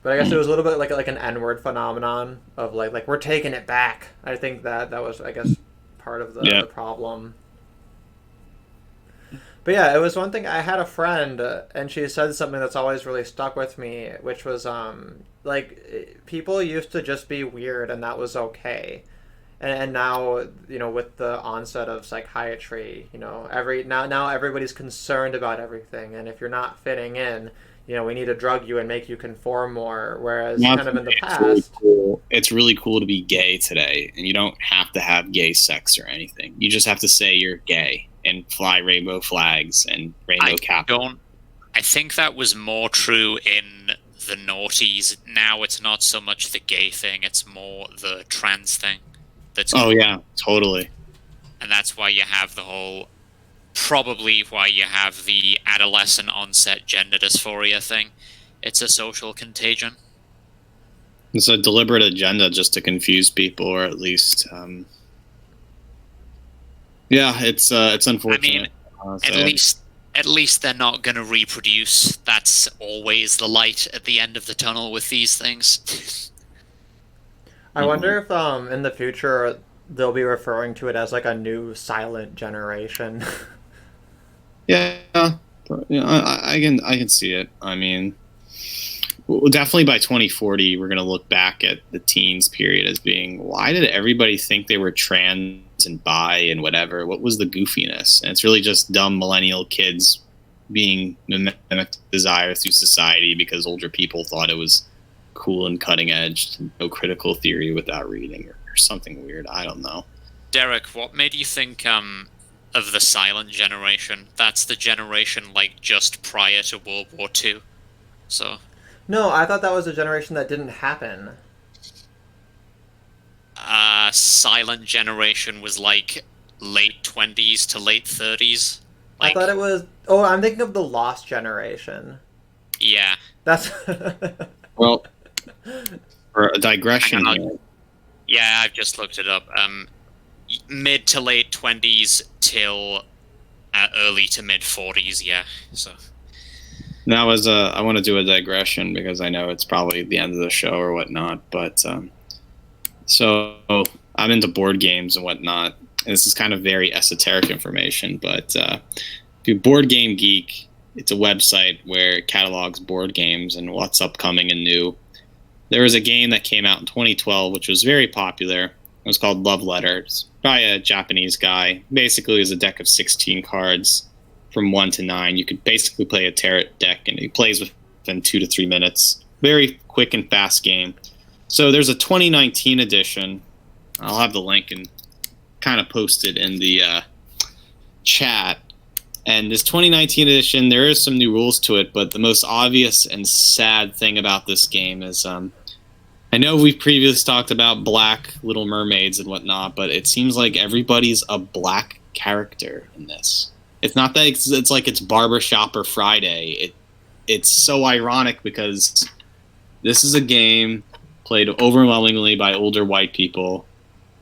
But I guess it was a little bit like an N-word phenomenon of like we're taking it back. I think that was, I guess, part of the problem. But yeah, it was one thing. I had a friend, and she said something that's always really stuck with me, which was like people used to just be weird, and that was okay. And now, you know, with the onset of psychiatry, you know, now everybody's concerned about everything, and if you're not fitting in, you know, we need to drug you and make you conform more. Whereas kind of in the past, it's really cool to be gay today, and you don't have to have gay sex or anything. You just have to say you're gay and fly rainbow flags and rainbow cap. I think that was more true in the noughties. Now it's not so much the gay thing; it's more the trans thing. Yeah, totally. And that's why you have the whole, probably why you have the adolescent onset gender dysphoria thing. It's a social contagion. It's a deliberate agenda just to confuse people, or at least, yeah, it's unfortunate. At least they're not going to reproduce. That's always the light at the end of the tunnel with these things. I wonder if in the future they'll be referring to it as like a new silent generation. Yeah, I can see it. I mean, definitely by 2040, we're gonna look back at the teens period as being, why did everybody think they were trans and bi and whatever? What was the goofiness? And it's really just dumb millennial kids being mimicked desire through society because older people thought it was cool and cutting edge, no critical theory without reading, or something weird. I don't know. Derek, what made you think of the silent generation? That's the generation like just prior to World War II. So No, I thought that was a generation that didn't happen. silent generation was like late 20s to late 30s. I thought it was... Oh, I'm thinking of the Lost generation. Yeah. That's... Well, for a digression here. Yeah, I've just looked it up. Mid to late 20s till early to mid 40s, yeah. So Now, I want to do a digression because I know it's probably the end of the show or whatnot, but so I'm into board games and whatnot. And this is kind of very esoteric information, but if you Board Game Geek, it's a website where it catalogs board games and what's upcoming and new. There was a game that came out in 2012, which was very popular. It was called Love Letter. It's by a Japanese guy. Basically, it was a deck of 16 cards from 1 to 9. You could basically play a tarot deck, and he plays within 2 to 3 minutes. Very quick and fast game. So there's a 2019 edition. I'll have the link and kind of post it in the chat. And this 2019 edition, there is some new rules to it, but the most obvious and sad thing about this game is, I know we've previously talked about black Little Mermaids and whatnot, but it seems like everybody's a black character in this. It's not that it's like it's Barbershop or Friday. It's so ironic because this is a game played overwhelmingly by older white people,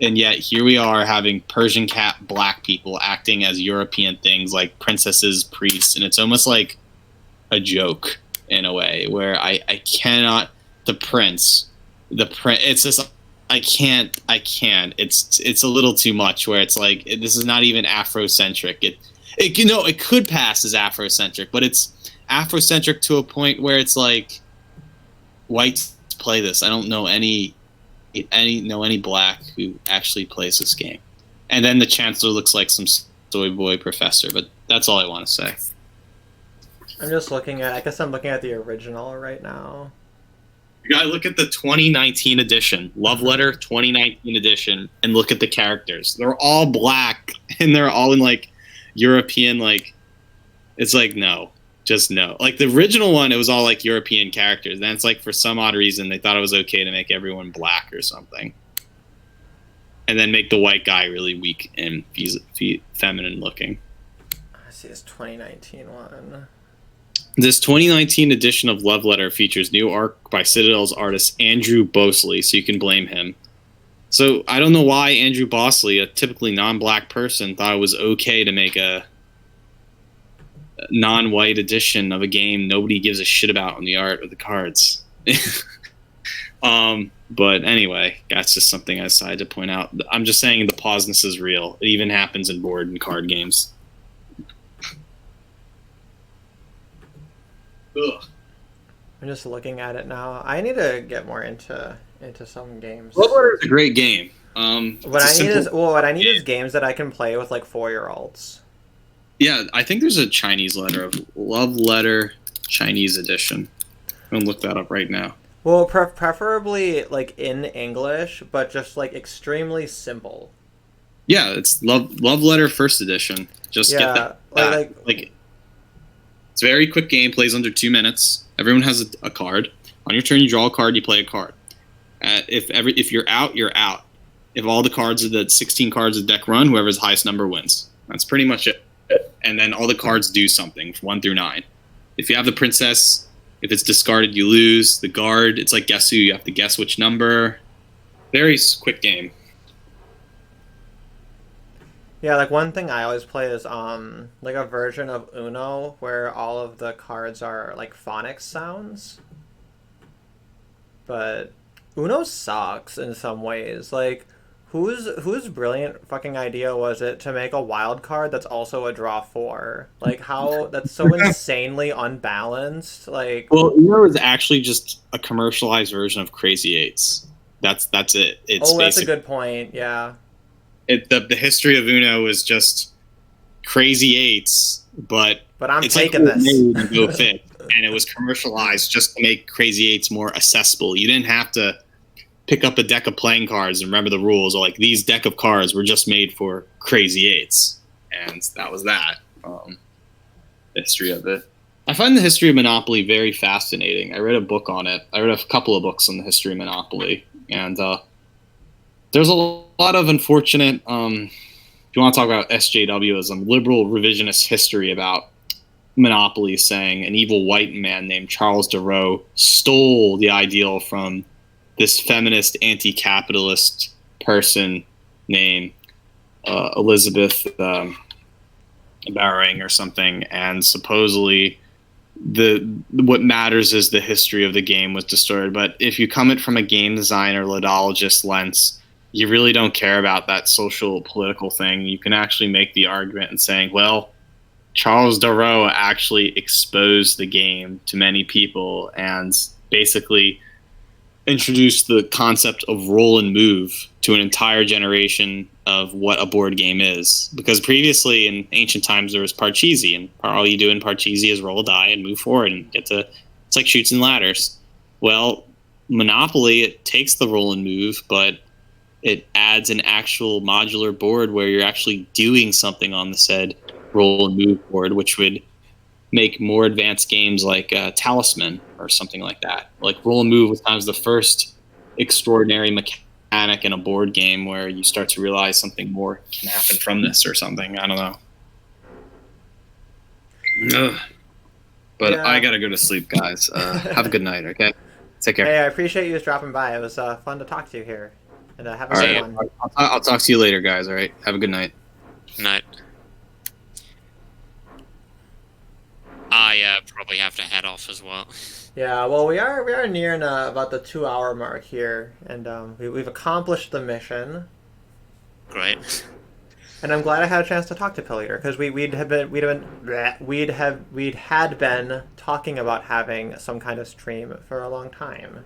and yet here we are having Persian cat black people acting as European things like princesses, priests, and it's almost like a joke in a way where I cannot. It's just I can't. It's a little too much where it's like this is not even Afrocentric. It could pass as Afrocentric, but it's Afrocentric to a point where it's like whites play this. I don't know any black who actually plays this game. And then the Chancellor looks like some soy boy professor, but that's all I want to say. I'm just looking at... I guess I'm looking at the original right now. You gotta look at the 2019 edition, Love Letter 2019 edition, and look at the characters. They're all black, and they're all in, like, European, like... It's like, no. Just no. Like, the original one, it was all, like, European characters. Then it's like, for some odd reason, they thought it was okay to make everyone black or something. And then make the white guy really weak and feminine looking. I see this 2019 one. This 2019 edition of Love Letter features new art by Citadel's artist Andrew Bosley, so you can blame him. So I don't know why Andrew Bosley, a typically non-black person, thought it was okay to make a non-white edition of a game nobody gives a shit about on the art of the cards. But anyway, that's just something I decided to point out. I'm just saying the pauseness is real. It even happens in board and card games. Ugh. I'm just looking at it now. I need to get more into some games. Love Letter is a great game. What I need is games that I can play with like 4-year-olds. Yeah, I think there's a Chinese letter of Love Letter Chinese edition. I'm gonna look that up right now. Well, preferably like in English, but just like extremely simple. Yeah, it's Love Letter First Edition. Just get that. Like it's a very quick game. Plays under 2 minutes. Everyone has a card. On your turn, you draw a card. You play a card. If you're out, you're out. If all the cards of the 16 cards of the deck run, whoever's the highest number wins. That's pretty much it. And then all the cards do something, 1 through 9. If you have the princess, If it's discarded, you lose. The guard, it's like Guess Who. You have to guess which number. Very quick game. Yeah, like one thing I always play is like a version of Uno where all of the cards are like phonics sounds. But Uno sucks in some ways. Like whose brilliant fucking idea was it to make a wild card that's also a draw four? Like how that's so insanely unbalanced. Like Well, Uno is actually just a commercialized version of Crazy Eights. That's it. It's oh, that's a good point. Yeah. The history of Uno is just Crazy Eights, but I'm it's taking like this. made to go fit, and it was commercialized just to make Crazy Eights more accessible. You didn't have to pick up a deck of playing cards and remember the rules, or like these deck of cards were just made for Crazy Eights, and that was that. The history of it. I find the history of Monopoly very fascinating. I read a book on it. I read a couple of books on the history of Monopoly, and there's a lot of unfortunate, if you want to talk about SJWism, liberal revisionist history about Monopoly, saying an evil white man named Charles Darrow stole the ideal from this feminist anti-capitalist person named Elizabeth Barring or something, and supposedly what matters is the history of the game was distorted. But if you come it from a game designer ludologist lens, you really don't care about that social political thing. You can actually make the argument and saying, well, Charles Darrow actually exposed the game to many people and basically introduced the concept of roll and move to an entire generation of what a board game is. Because previously in ancient times there was Parcheesi, and all you do in Parcheesi is roll a die and move forward and get to, it's like Chutes and Ladders. Well, Monopoly, it takes the roll and move, but it adds an actual modular board where you're actually doing something on the said roll and move board, which would make more advanced games like Talisman or something like that. Like roll and move was sometimes the first extraordinary mechanic in a board game where you start to realize something more can happen from this or something. I don't know. Ugh. But Yeah. I gotta go to sleep, guys. Have a good night, okay? Take care. Hey, I appreciate you just dropping by. It was fun to talk to you here. And have a All good right. one. I'll talk to you later, guys. All right. Have a good night. Night. I probably have to head off as well. Yeah, well, we are nearing about the 2 hour mark here, and we've accomplished the mission. Great. And I'm glad I had a chance to talk to Pilleater because we'd had been talking about having some kind of stream for a long time.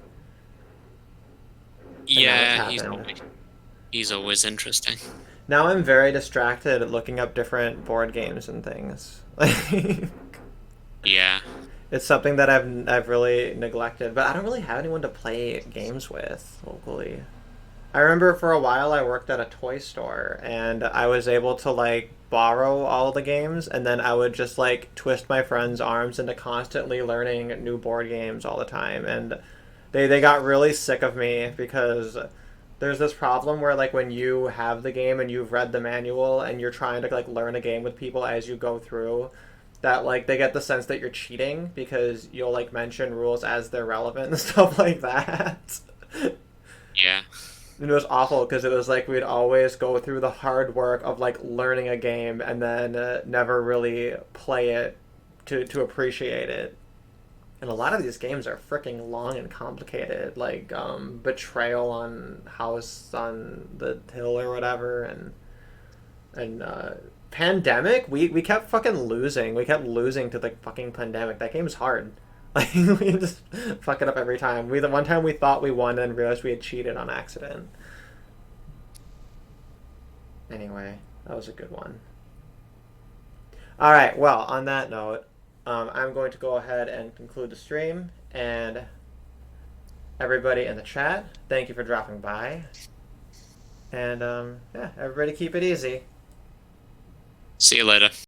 Yeah, he's always interesting. Now I'm very distracted at looking up different board games and things. Yeah. It's something that I've really neglected, but I don't really have anyone to play games with locally. I remember for a while I worked at a toy store and I was able to like borrow all the games and then I would just like twist my friends' arms into constantly learning new board games all the time, and they got really sick of me because there's this problem where like when you have the game and you've read the manual and you're trying to like learn a game with people as you go through, that like they get the sense that you're cheating because you'll like mention rules as they're relevant and stuff like that. Yeah. And it was awful because it was like we'd always go through the hard work of like learning a game and then never really play it to appreciate it. And a lot of these games are freaking long and complicated, like Betrayal on House on the Hill or whatever, and Pandemic. We kept fucking losing. We kept losing to the fucking Pandemic. That game's hard. Like we just fuck it up every time. The one time we thought we won and realized we had cheated on accident. Anyway, that was a good one. All right. Well, on that note, I'm going to go ahead and conclude the stream. And everybody in the chat, thank you for dropping by. And yeah, everybody keep it easy. See you later.